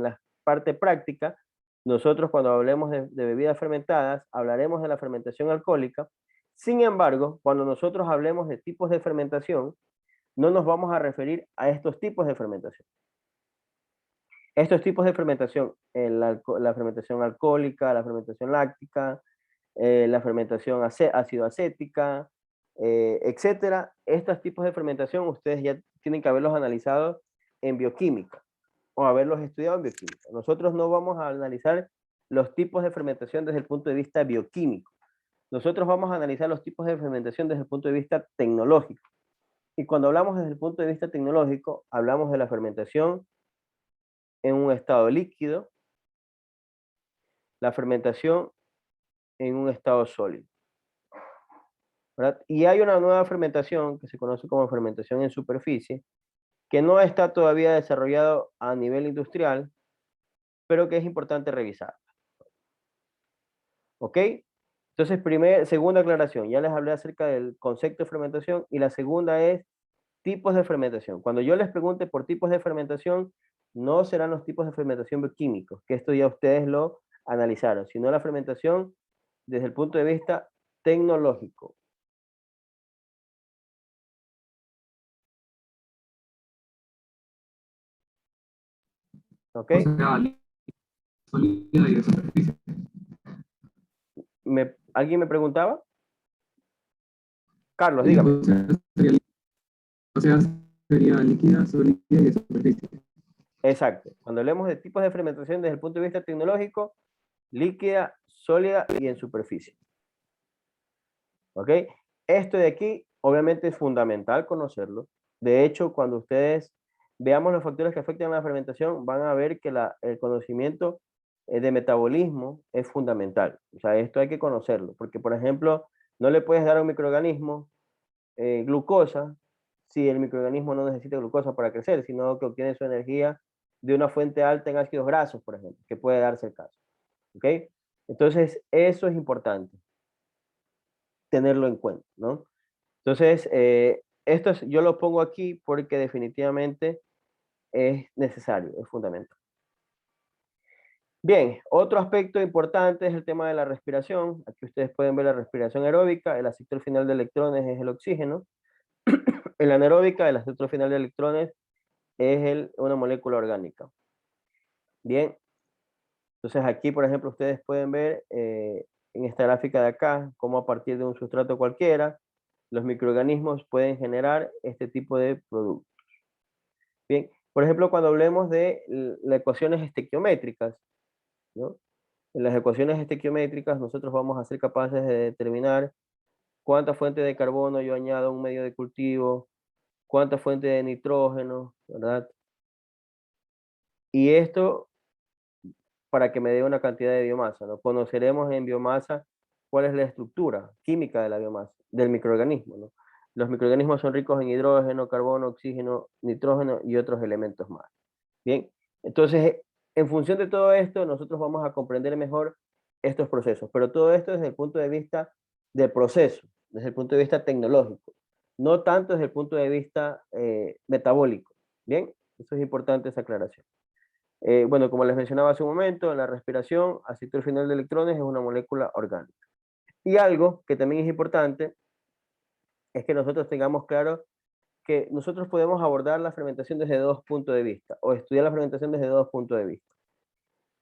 la parte práctica, nosotros cuando hablemos de bebidas fermentadas, hablaremos de la fermentación alcohólica. Sin embargo, cuando nosotros hablemos de tipos de fermentación, no nos vamos a referir a estos tipos de fermentación. Estos tipos de fermentación, la fermentación alcohólica, la fermentación láctica, la fermentación ácido-acética, etcétera. Estos tipos de fermentación ustedes ya tienen que haberlos analizado en bioquímica o haberlos estudiado en bioquímica. Nosotros no vamos a analizar los tipos de fermentación desde el punto de vista bioquímico. Nosotros vamos a analizar los tipos de fermentación desde el punto de vista tecnológico. Y cuando hablamos desde el punto de vista tecnológico, hablamos de la fermentación en un estado líquido, la fermentación en un estado sólido, ¿verdad? Y hay una nueva fermentación que se conoce como fermentación en superficie, que no está todavía desarrollado a nivel industrial, pero que es importante revisar. ¿Ok? Entonces, segunda aclaración, ya les hablé acerca del concepto de fermentación y la segunda es tipos de fermentación. Cuando yo les pregunte por tipos de fermentación, no serán los tipos de fermentación bioquímicos, que esto ya ustedes lo analizaron, sino la fermentación desde el punto de vista tecnológico. ¿Ok? O sea, sólida y de superficie. ¿Alguien me preguntaba? Carlos, Sí, dígame. o sea, sería líquida, sólida y de superficie. Exacto. Cuando hablemos de tipos de fermentación desde el punto de vista tecnológico, líquida, sólida y en superficie. ¿Ok? Esto de aquí, obviamente, es fundamental conocerlo. De hecho, cuando ustedes veamos los factores que afectan a la fermentación, van a ver que el conocimiento de metabolismo es fundamental. O sea, esto hay que conocerlo, porque, por ejemplo, no le puedes dar a un microorganismo glucosa si el microorganismo no necesita glucosa para crecer, sino que obtiene su energía de una fuente alta en ácidos grasos, por ejemplo, que puede darse el caso. ¿Ok? Entonces, eso es importante tenerlo en cuenta, ¿no? Entonces, yo lo pongo aquí porque definitivamente es necesario, es fundamental. Bien, otro aspecto importante es el tema de la respiración. Aquí ustedes pueden ver la respiración aeróbica. El aceptor final de electrones es el oxígeno. En la anaeróbica, el aceptor final de electrones es una molécula orgánica. Bien, entonces aquí, por ejemplo, ustedes pueden ver en esta gráfica de acá, cómo a partir de un sustrato cualquiera, los microorganismos pueden generar este tipo de productos. Bien, por ejemplo, cuando hablemos de las ecuaciones estequiométricas, ¿no? En las ecuaciones estequiométricas nosotros vamos a ser capaces de determinar cuánta fuente de carbono yo añado a un medio de cultivo, cuánta fuente de nitrógeno, ¿verdad? Y esto para que me dé una cantidad de biomasa, ¿no? Conoceremos en biomasa cuál es la estructura química de la biomasa, del microorganismo, ¿no? Los microorganismos son ricos en hidrógeno, carbono, oxígeno, nitrógeno y otros elementos más. Bien, entonces, en función de todo esto, nosotros vamos a comprender mejor estos procesos, pero todo esto desde el punto de vista del proceso, desde el punto de vista tecnológico, no tanto desde el punto de vista metabólico. Bien, eso es importante esa aclaración. Bueno, como les mencionaba hace un momento, la respiración, aceptor final de electrones, es una molécula orgánica. Y algo que también es importante es que nosotros tengamos claro que nosotros podemos abordar la fermentación desde dos puntos de vista, o estudiar la fermentación desde dos puntos de vista.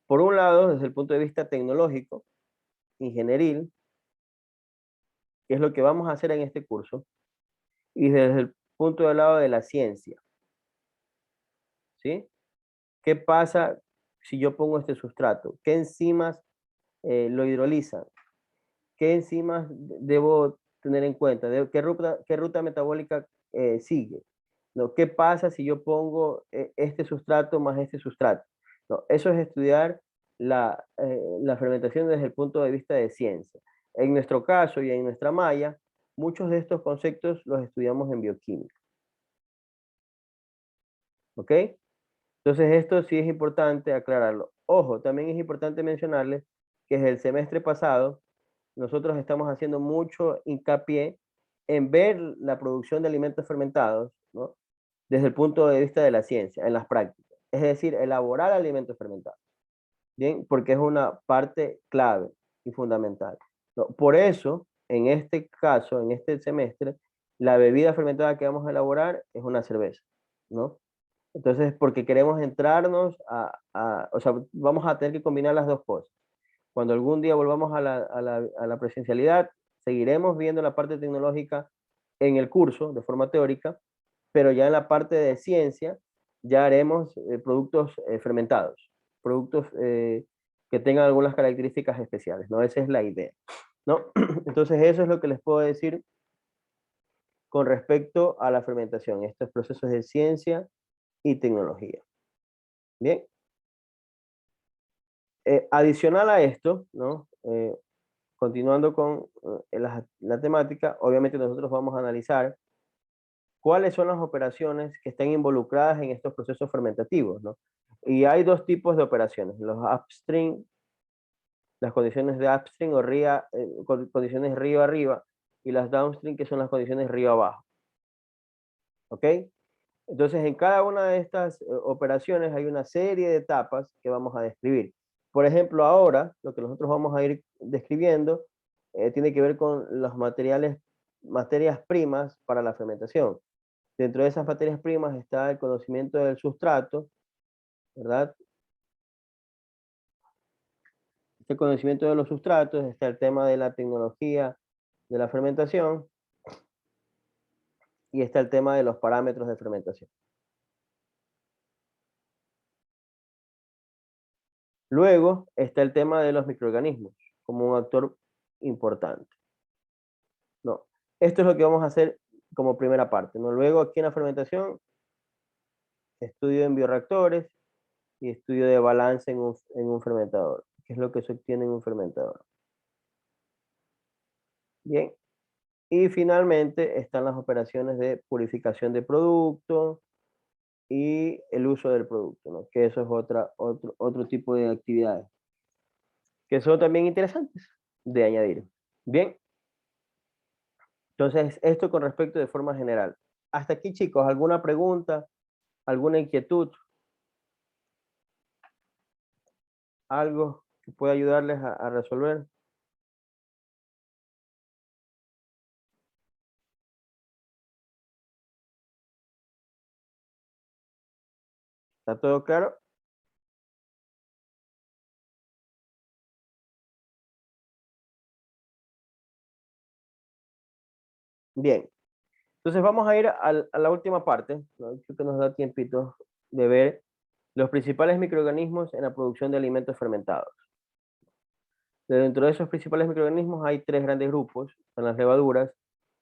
Por un lado, desde el punto de vista tecnológico, ingenieril, que es lo que vamos a hacer en este curso, y desde el punto de lado de la ciencia. ¿Sí? ¿Qué pasa si yo pongo este sustrato? ¿Qué enzimas lo hidrolizan? ¿Qué enzimas debo tener en cuenta? ¿Qué ruta metabólica sigue? ¿No? ¿Qué pasa si yo pongo este sustrato más este sustrato? ¿No? Eso es estudiar la fermentación desde el punto de vista de ciencia. En nuestro caso y en nuestra malla, muchos de estos conceptos los estudiamos en bioquímica. ¿Ok? Entonces esto sí es importante aclararlo. Ojo, también es importante mencionarles que desde el semestre pasado nosotros estamos haciendo mucho hincapié en ver la producción de alimentos fermentados, ¿no? Desde el punto de vista de la ciencia, en las prácticas. Es decir, elaborar alimentos fermentados. Bien, porque es una parte clave y fundamental, ¿no? Por eso, en este caso, en este semestre, la bebida fermentada que vamos a elaborar es una cerveza, ¿no? Entonces, porque queremos entrarnos o sea, vamos a tener que combinar las dos cosas. Cuando algún día volvamos a la presencialidad, seguiremos viendo la parte tecnológica en el curso de forma teórica, pero ya en la parte de ciencia ya haremos productos fermentados, productos que tengan algunas características especiales, ¿no? Esa es la idea, ¿no? Entonces eso es lo que les puedo decir con respecto a la fermentación, estos procesos de ciencia y tecnología. Bien. Adicional a esto, ¿no? Continuando con la temática, obviamente nosotros vamos a analizar cuáles son las operaciones que están involucradas en estos procesos fermentativos, ¿no? Y hay dos tipos de operaciones, los upstream, las condiciones de upstream o condiciones río arriba, y las downstream, que son las condiciones río abajo. ¿Ok? Entonces, en cada una de estas operaciones hay una serie de etapas que vamos a describir. Por ejemplo, ahora, lo que nosotros vamos a ir describiendo tiene que ver con los materias primas para la fermentación. Dentro de esas materias primas está el conocimiento del sustrato, ¿verdad? Este conocimiento de los sustratos, está el tema de la tecnología de la fermentación y está el tema de los parámetros de fermentación. Luego está el tema de los microorganismos como un actor importante. No, esto es lo que vamos a hacer como primera parte, ¿no? Luego aquí en la fermentación, estudio en bioreactores y estudio de balance en un fermentador, que es lo que se obtiene en un fermentador. Bien, y finalmente están las operaciones de purificación de producto y el uso del producto, ¿no? Que eso es otro tipo de actividades que son también interesantes de añadir. Bien, entonces esto con respecto de forma general. Hasta aquí, chicos, ¿alguna pregunta, alguna inquietud? ¿Algo que pueda ayudarles a resolver? ¿Está todo claro? Bien, entonces vamos a ir a la última parte, ¿no? Creo que nos da tiempito de ver los principales microorganismos en la producción de alimentos fermentados. Dentro de esos principales microorganismos hay tres grandes grupos, son las levaduras,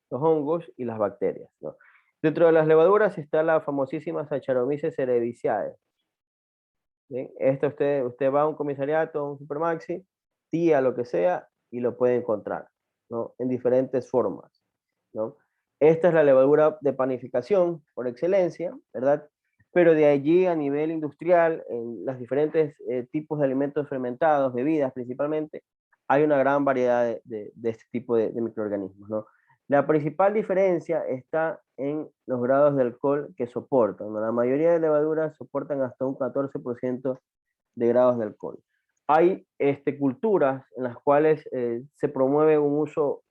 los hongos y las bacterias, ¿no? Dentro de las levaduras está la famosísima Saccharomyces cerevisiae. ¿Bien? Esto usted va a un comisariato, a un supermaxi, tía, lo que sea, y lo puede encontrar, ¿no? En diferentes formas, ¿no? Esta es la levadura de panificación por excelencia, ¿verdad? Pero de allí a nivel industrial, en los diferentes tipos de alimentos fermentados, bebidas principalmente, hay una gran variedad de este tipo de microorganismos, ¿no? La principal diferencia está en los grados de alcohol que soportan, ¿no? La mayoría de levaduras soportan hasta un 14% de grados de alcohol. Hay culturas en las cuales se promueve un uso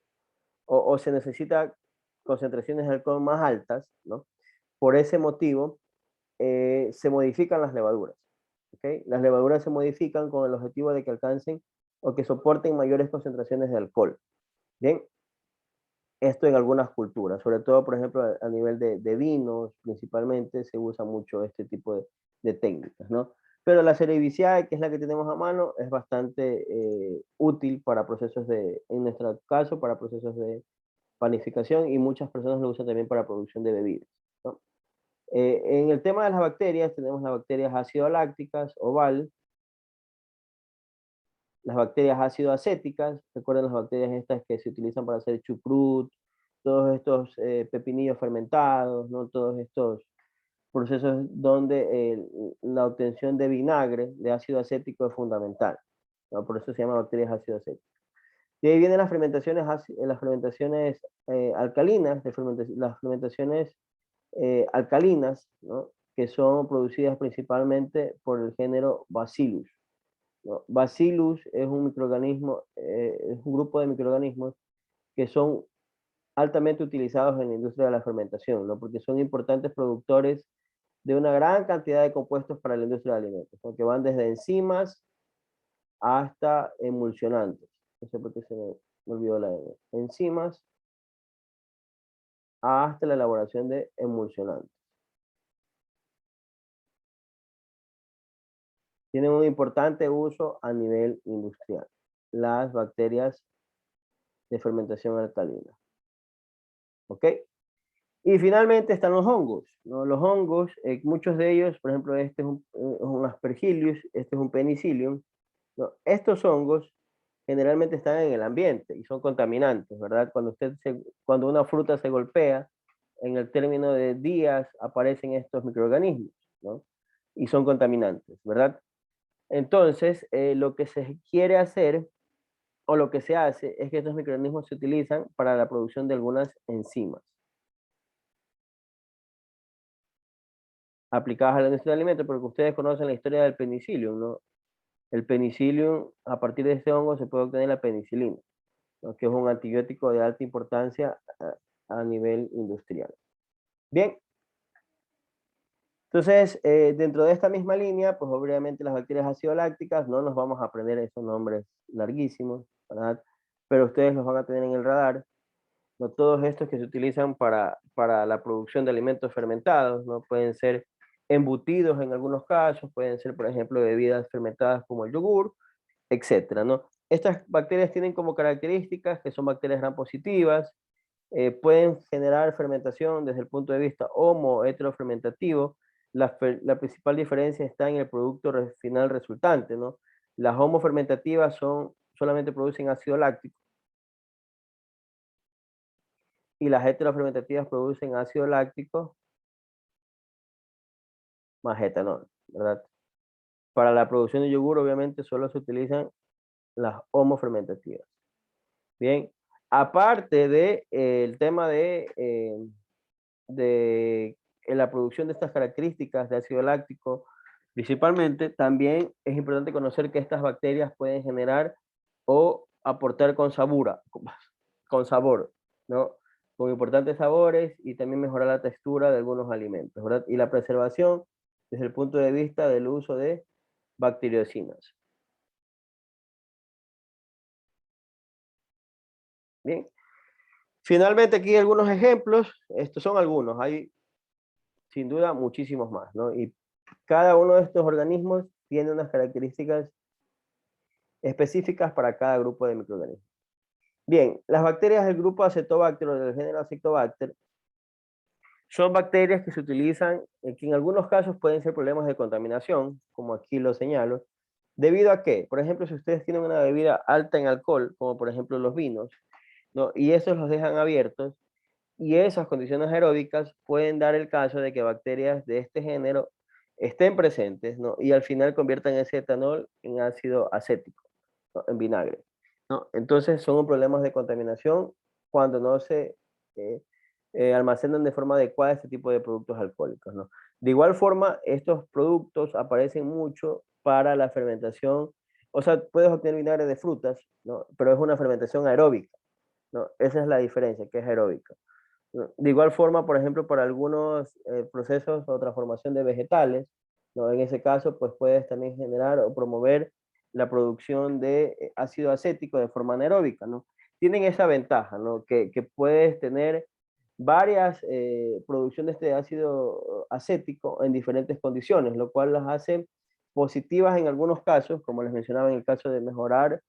o se necesita concentraciones de alcohol más altas, ¿no? Por ese motivo, se modifican las levaduras, ¿okay? Las levaduras se modifican con el objetivo de que alcancen o que soporten mayores concentraciones de alcohol. Bien, esto en algunas culturas, sobre todo, por ejemplo, a nivel de vinos, principalmente, se usa mucho este tipo de técnicas, ¿no? Pero la cerevisiae, que es la que tenemos a mano, es bastante útil para procesos en nuestro caso, para procesos de panificación, y muchas personas lo usan también para producción de bebidas, ¿no? En el tema de las bacterias, tenemos las bacterias ácido-lácticas, oval, las bacterias ácido-acéticas, recuerden las bacterias estas que se utilizan para hacer chucrut, todos estos pepinillos fermentados, ¿no? Todos estos procesos donde la obtención de vinagre, de ácido acético, es fundamental, ¿no? Por eso se llama bacterias ácido acéticas. De ahí vienen las fermentaciones alcalinas, las fermentaciones alcalinas, ¿no? Que son producidas principalmente por el género Bacillus, ¿no? Bacillus es un microorganismo, es un grupo de microorganismos que son altamente utilizados en la industria de la fermentación, ¿no? Porque son importantes productores de una gran cantidad de compuestos para la industria de alimentos, ¿no? Que van desde enzimas hasta emulsionantes. No sé por qué se me olvidó la N. Enzimas hasta la elaboración de emulsionantes. Tienen un importante uso a nivel industrial, las bacterias de fermentación alcalina. ¿Ok? Y finalmente están los hongos, ¿no? Los hongos, muchos de ellos, por ejemplo, este es un Aspergillus, este es un Penicillium, ¿no? Estos hongos generalmente están en el ambiente y son contaminantes, ¿verdad? Cuando una fruta se golpea, en el término de días aparecen estos microorganismos, ¿no? Y son contaminantes, ¿verdad? Entonces, lo que se quiere hacer, o lo que se hace, es que estos microorganismos se utilizan para la producción de algunas enzimas aplicadas a la industria del alimento, porque ustedes conocen la historia del penicillium, ¿no? El penicillium, a partir de este hongo se puede obtener la penicilina, ¿no? Que es un antibiótico de alta importancia a nivel industrial. Bien. Entonces, dentro de esta misma línea, pues obviamente las bacterias ácido-lácticas, no nos vamos a aprender esos nombres larguísimos, ¿verdad? Pero ustedes los van a tener en el radar, ¿no? Todos estos que se utilizan para la producción de alimentos fermentados, ¿no? Pueden ser embutidos en algunos casos, pueden ser, por ejemplo, bebidas fermentadas como el yogur, etcétera, ¿no? Estas bacterias tienen como características que son bacterias gram positivas, pueden generar fermentación desde el punto de vista homo-heterofermentativo. La principal diferencia está en el producto final resultante, ¿no? Las homofermentativas solamente producen ácido láctico y las heterofermentativas producen ácido láctico más etanol, ¿verdad? Para la producción de yogur, obviamente, solo se utilizan las homofermentativas. Bien, aparte de el tema de la producción de estas características de ácido láctico, principalmente, también es importante conocer que estas bacterias pueden generar o aportar con sabor, ¿no? Con importantes sabores y también mejorar la textura de algunos alimentos, ¿verdad? Y la preservación desde el punto de vista del uso de bacteriocinas. Bien. Finalmente, aquí algunos ejemplos. Estos son algunos. Hay, sin duda, muchísimos más, ¿no? Y cada uno de estos organismos tiene unas características específicas para cada grupo de microorganismos. Bien, las bacterias del grupo Acetobacter o del género Acetobacter son bacterias que se utilizan, que en algunos casos pueden ser problemas de contaminación, como aquí lo señalo, debido a que, por ejemplo, si ustedes tienen una bebida alta en alcohol, como por ejemplo los vinos, ¿no? Y esos los dejan abiertos, y esas condiciones aeróbicas pueden dar el caso de que bacterias de este género estén presentes, ¿no? Y al final conviertan ese etanol en ácido acético, ¿no? En vinagre, ¿no? Entonces son problemas de contaminación cuando no se almacenan de forma adecuada este tipo de productos alcohólicos, ¿no? De igual forma, estos productos aparecen mucho para la fermentación, o sea, puedes obtener vinagre de frutas, ¿no? Pero es una fermentación aeróbica, ¿no? Esa es la diferencia, que es aeróbica. De igual forma, por ejemplo, para algunos procesos o transformación de vegetales, ¿no? En ese caso, pues puedes también generar o promover la producción de ácido acético de forma anaeróbica, ¿no? Tienen esa ventaja, ¿no? Que puedes tener varias producción de este ácido acético en diferentes condiciones, lo cual las hace positivas en algunos casos, como les mencionaba en el caso de mejorar,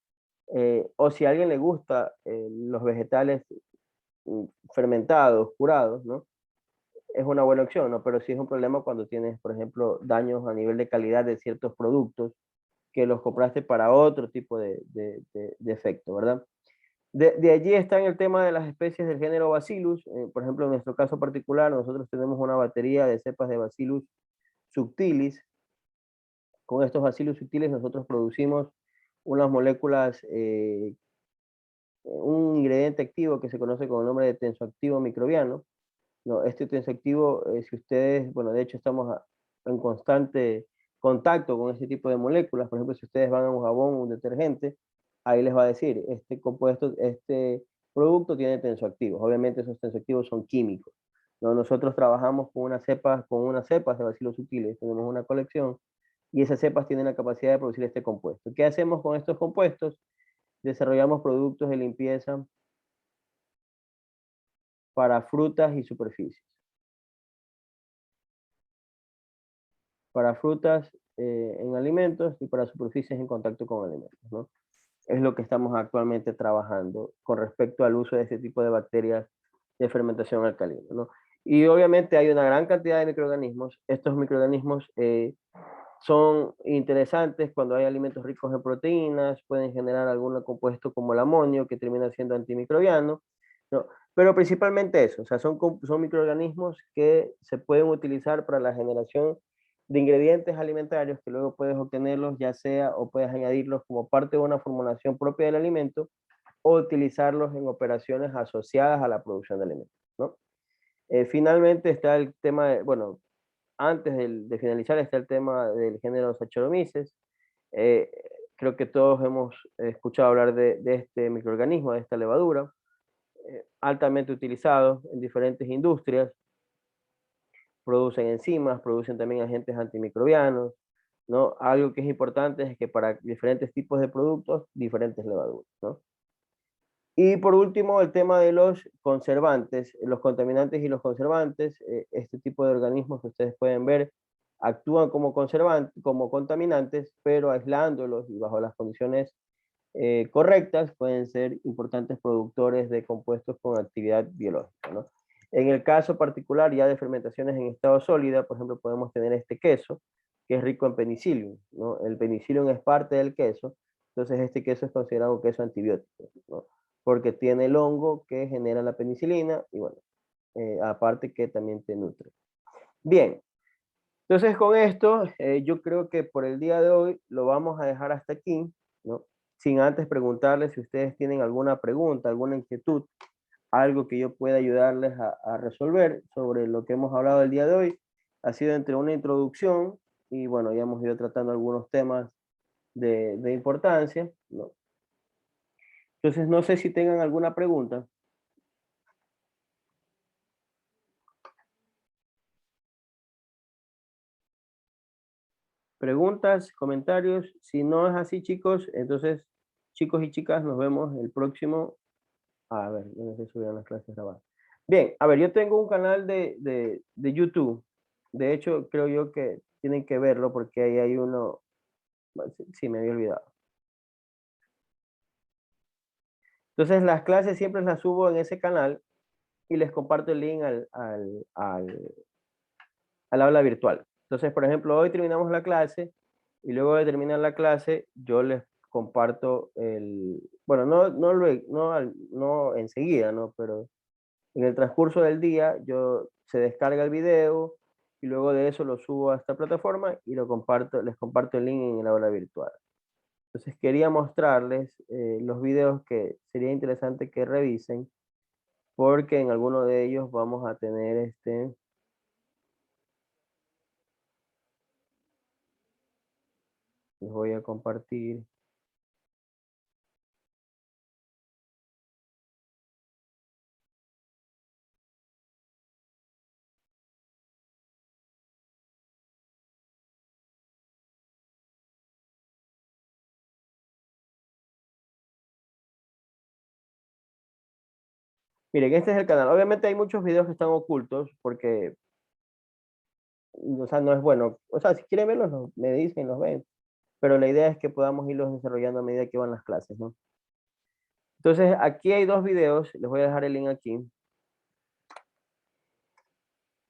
o si a alguien le gusta los vegetales fermentados, curados, ¿no? Es una buena opción, ¿no? Pero sí es un problema cuando tienes, por ejemplo, daños a nivel de calidad de ciertos productos que los compraste para otro tipo de efecto, ¿verdad? De allí está en el tema de las especies del género Bacillus. Por ejemplo, en nuestro caso particular, nosotros tenemos una batería de cepas de Bacillus subtilis. Con estos Bacillus subtilis nosotros producimos unas moléculas, un ingrediente activo que se conoce con el nombre de tensoactivo microbiano. No, este tensoactivo, si ustedes, bueno, de hecho estamos en constante contacto con este tipo de moléculas. Por ejemplo, si ustedes van a un jabón, un detergente, ahí les va a decir, este compuesto, este producto tiene tensoactivos. Obviamente esos tensoactivos son químicos. ¿No? Nosotros trabajamos con unas cepas de bacilos sutiles, tenemos una colección, y esas cepas tienen la capacidad de producir este compuesto. ¿Qué hacemos con estos compuestos? Desarrollamos productos de limpieza para frutas y superficies. Para frutas en alimentos y para superficies en contacto con alimentos, ¿no? Es lo que estamos actualmente trabajando con respecto al uso de este tipo de bacterias de fermentación alcalina, ¿no? Y obviamente hay una gran cantidad de microorganismos. Estos microorganismos son interesantes cuando hay alimentos ricos en proteínas, pueden generar algún compuesto como el amonio que termina siendo antimicrobiano, ¿no? Pero principalmente eso, o sea, son microorganismos que se pueden utilizar para la generación de ingredientes alimentarios que luego puedes obtenerlos ya sea o puedes añadirlos como parte de una formulación propia del alimento o utilizarlos en operaciones asociadas a la producción de alimentos, ¿no? Finalmente está el tema, bueno, antes de finalizar está el tema del género Saccharomyces. Eh, Creo que todos hemos escuchado hablar de este microorganismo, de esta levadura, altamente utilizado en diferentes industrias. Producen enzimas, producen también agentes antimicrobianos, ¿no? Algo que es importante es que para diferentes tipos de productos, diferentes levaduras, ¿no? Y por último, el tema de los conservantes, los contaminantes y los conservantes, este tipo de organismos que ustedes pueden ver actúan como conservantes, como contaminantes, pero aislándolos y bajo las condiciones correctas pueden ser importantes productores de compuestos con actividad biológica, ¿no? En el caso particular ya de fermentaciones en estado sólida, por ejemplo, podemos tener este queso que es rico en penicillium, ¿no? El penicillium es parte del queso, entonces este queso es considerado un queso antibiótico, ¿no? Porque tiene el hongo que genera la penicilina y bueno, aparte que también te nutre. Bien, entonces con esto yo creo que por el día de hoy lo vamos a dejar hasta aquí, ¿no? Sin antes preguntarles si ustedes tienen alguna pregunta, alguna inquietud, algo que yo pueda ayudarles a resolver sobre lo que hemos hablado el día de hoy. Ha sido entre una introducción y bueno, ya hemos ido tratando algunos temas de importancia, ¿no? Entonces no sé si tengan alguna pregunta. Preguntas, comentarios. Si no es así, chicos, entonces, chicos y chicas, nos vemos el próximo. A ver, yo no sé si subieron las clases grabadas. Bien, a ver, yo tengo un canal de YouTube. De hecho, creo yo que tienen que verlo porque ahí hay uno. Sí, me había olvidado. Entonces, las clases siempre las subo en ese canal y les comparto el link al aula virtual. Entonces, por ejemplo, hoy terminamos la clase y luego de terminar la clase, yo les comparto bueno, no enseguida, ¿no? Pero en el transcurso del día, se descarga el video y luego de eso lo subo a esta plataforma y les comparto el link en el aula virtual. Entonces, quería mostrarles los videos que sería interesante que revisen porque en alguno de ellos vamos a tener les voy a compartir. Miren, este es el canal. Obviamente hay muchos videos que están ocultos porque, o sea, no es bueno. O sea, si quieren verlos, me dicen, los ven. Pero la idea es que podamos irlos desarrollando a medida que van las clases, ¿no? Entonces, aquí hay dos videos, les voy a dejar el link aquí,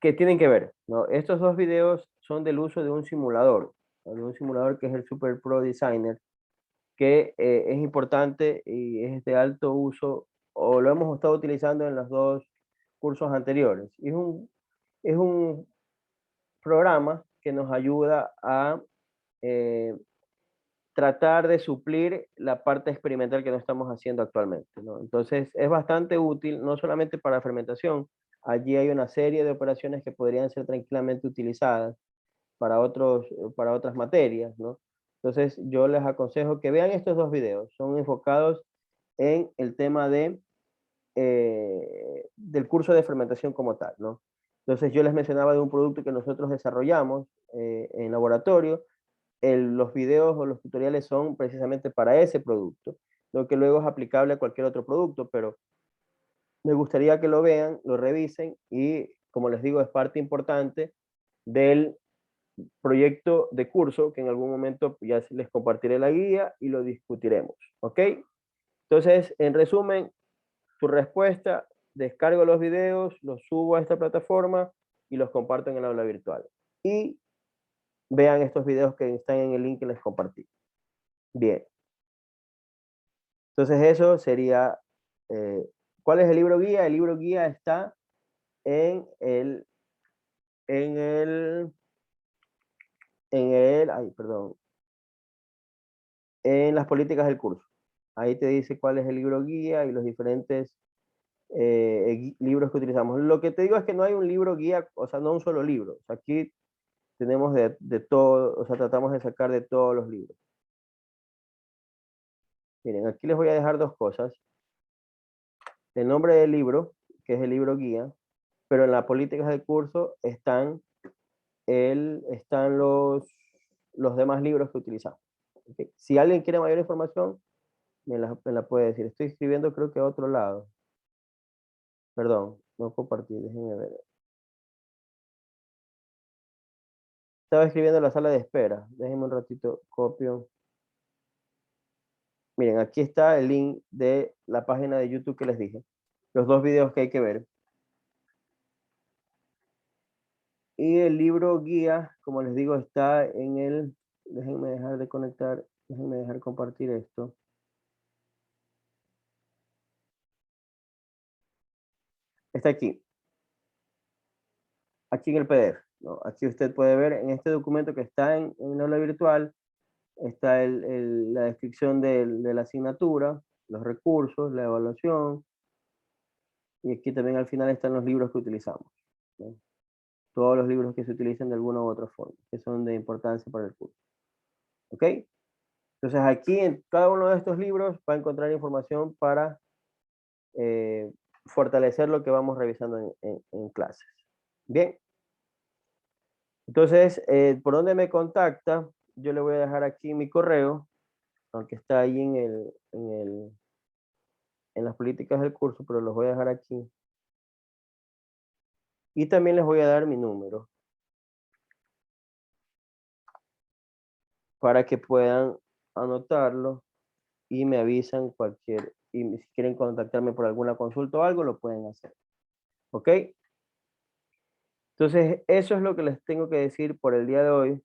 que tienen que ver, ¿no? Estos dos videos son del uso de un simulador, ¿no? De un simulador que es el Super Pro Designer, que es importante y es de alto uso, o lo hemos estado utilizando en los dos cursos anteriores. Es un programa que nos ayuda a tratar de suplir la parte experimental que no estamos haciendo actualmente, ¿no? Entonces, es bastante útil, no solamente para fermentación, allí hay una serie de operaciones que podrían ser tranquilamente utilizadas para otras materias, ¿no? Entonces, yo les aconsejo que vean estos dos videos, son enfocados en el tema del curso de fermentación como tal, ¿no? Entonces, yo les mencionaba de un producto que nosotros desarrollamos en laboratorio. Los videos o los tutoriales son precisamente para ese producto, lo que luego es aplicable a cualquier otro producto, pero me gustaría que lo vean, lo revisen y, como les digo, es parte importante del proyecto de curso que en algún momento ya les compartiré la guía y lo discutiremos, ¿ok? Entonces, en resumen, tu respuesta, descargo los videos, los subo a esta plataforma y los comparto en el aula virtual. Y vean estos videos que están en el link que les compartí. Bien. Entonces eso sería, ¿cuál es el libro guía? El libro guía está en ay, perdón, en las políticas del curso. Ahí te dice cuál es el libro guía y los diferentes libros que utilizamos. Lo que te digo es que no hay un libro guía, o sea, no un solo libro. O sea, aquí tenemos de todo, o sea, tratamos de sacar de todos los libros. Miren, aquí les voy a dejar dos cosas. El nombre del libro, que es el libro guía, pero en las políticas del curso están los demás libros que utilizamos. ¿Okay? Si alguien quiere mayor información, me la puede decir. Estoy escribiendo creo que a otro lado. Perdón, no compartí, déjenme ver. Estaba escribiendo en la sala de espera. Déjenme un ratito, copio. Miren, aquí está el link de la página de YouTube que les dije. Los dos videos que hay que ver. Y el libro guía, como les digo, está en el... Déjenme dejar de conectar, déjenme dejar compartir esto. Está aquí. Aquí en el PDF, ¿no? Aquí usted puede ver en este documento que está en el aula virtual, está la descripción de la asignatura, los recursos, la evaluación, y aquí también al final están los libros que utilizamos, ¿no? Todos los libros que se utilizan de alguna u otra forma, que son de importancia para el curso. ¿Ok? Entonces aquí en cada uno de estos libros va a encontrar información para fortalecer lo que vamos revisando en clases. Bien. Entonces, ¿por dónde me contacta? Yo le voy a dejar aquí mi correo, aunque está ahí en las políticas del curso, pero los voy a dejar aquí. Y también les voy a dar mi número para que puedan anotarlo y me avisan y si quieren contactarme por alguna consulta o algo, lo pueden hacer. ¿Ok? Entonces, eso es lo que les tengo que decir por el día de hoy.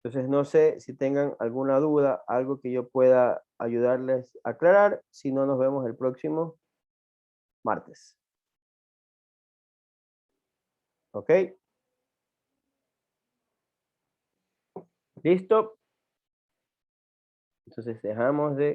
Entonces, no sé si tengan alguna duda, algo que yo pueda ayudarles a aclarar. Si no, nos vemos el próximo martes. ¿Ok? ¿Listo? Entonces, dejamos de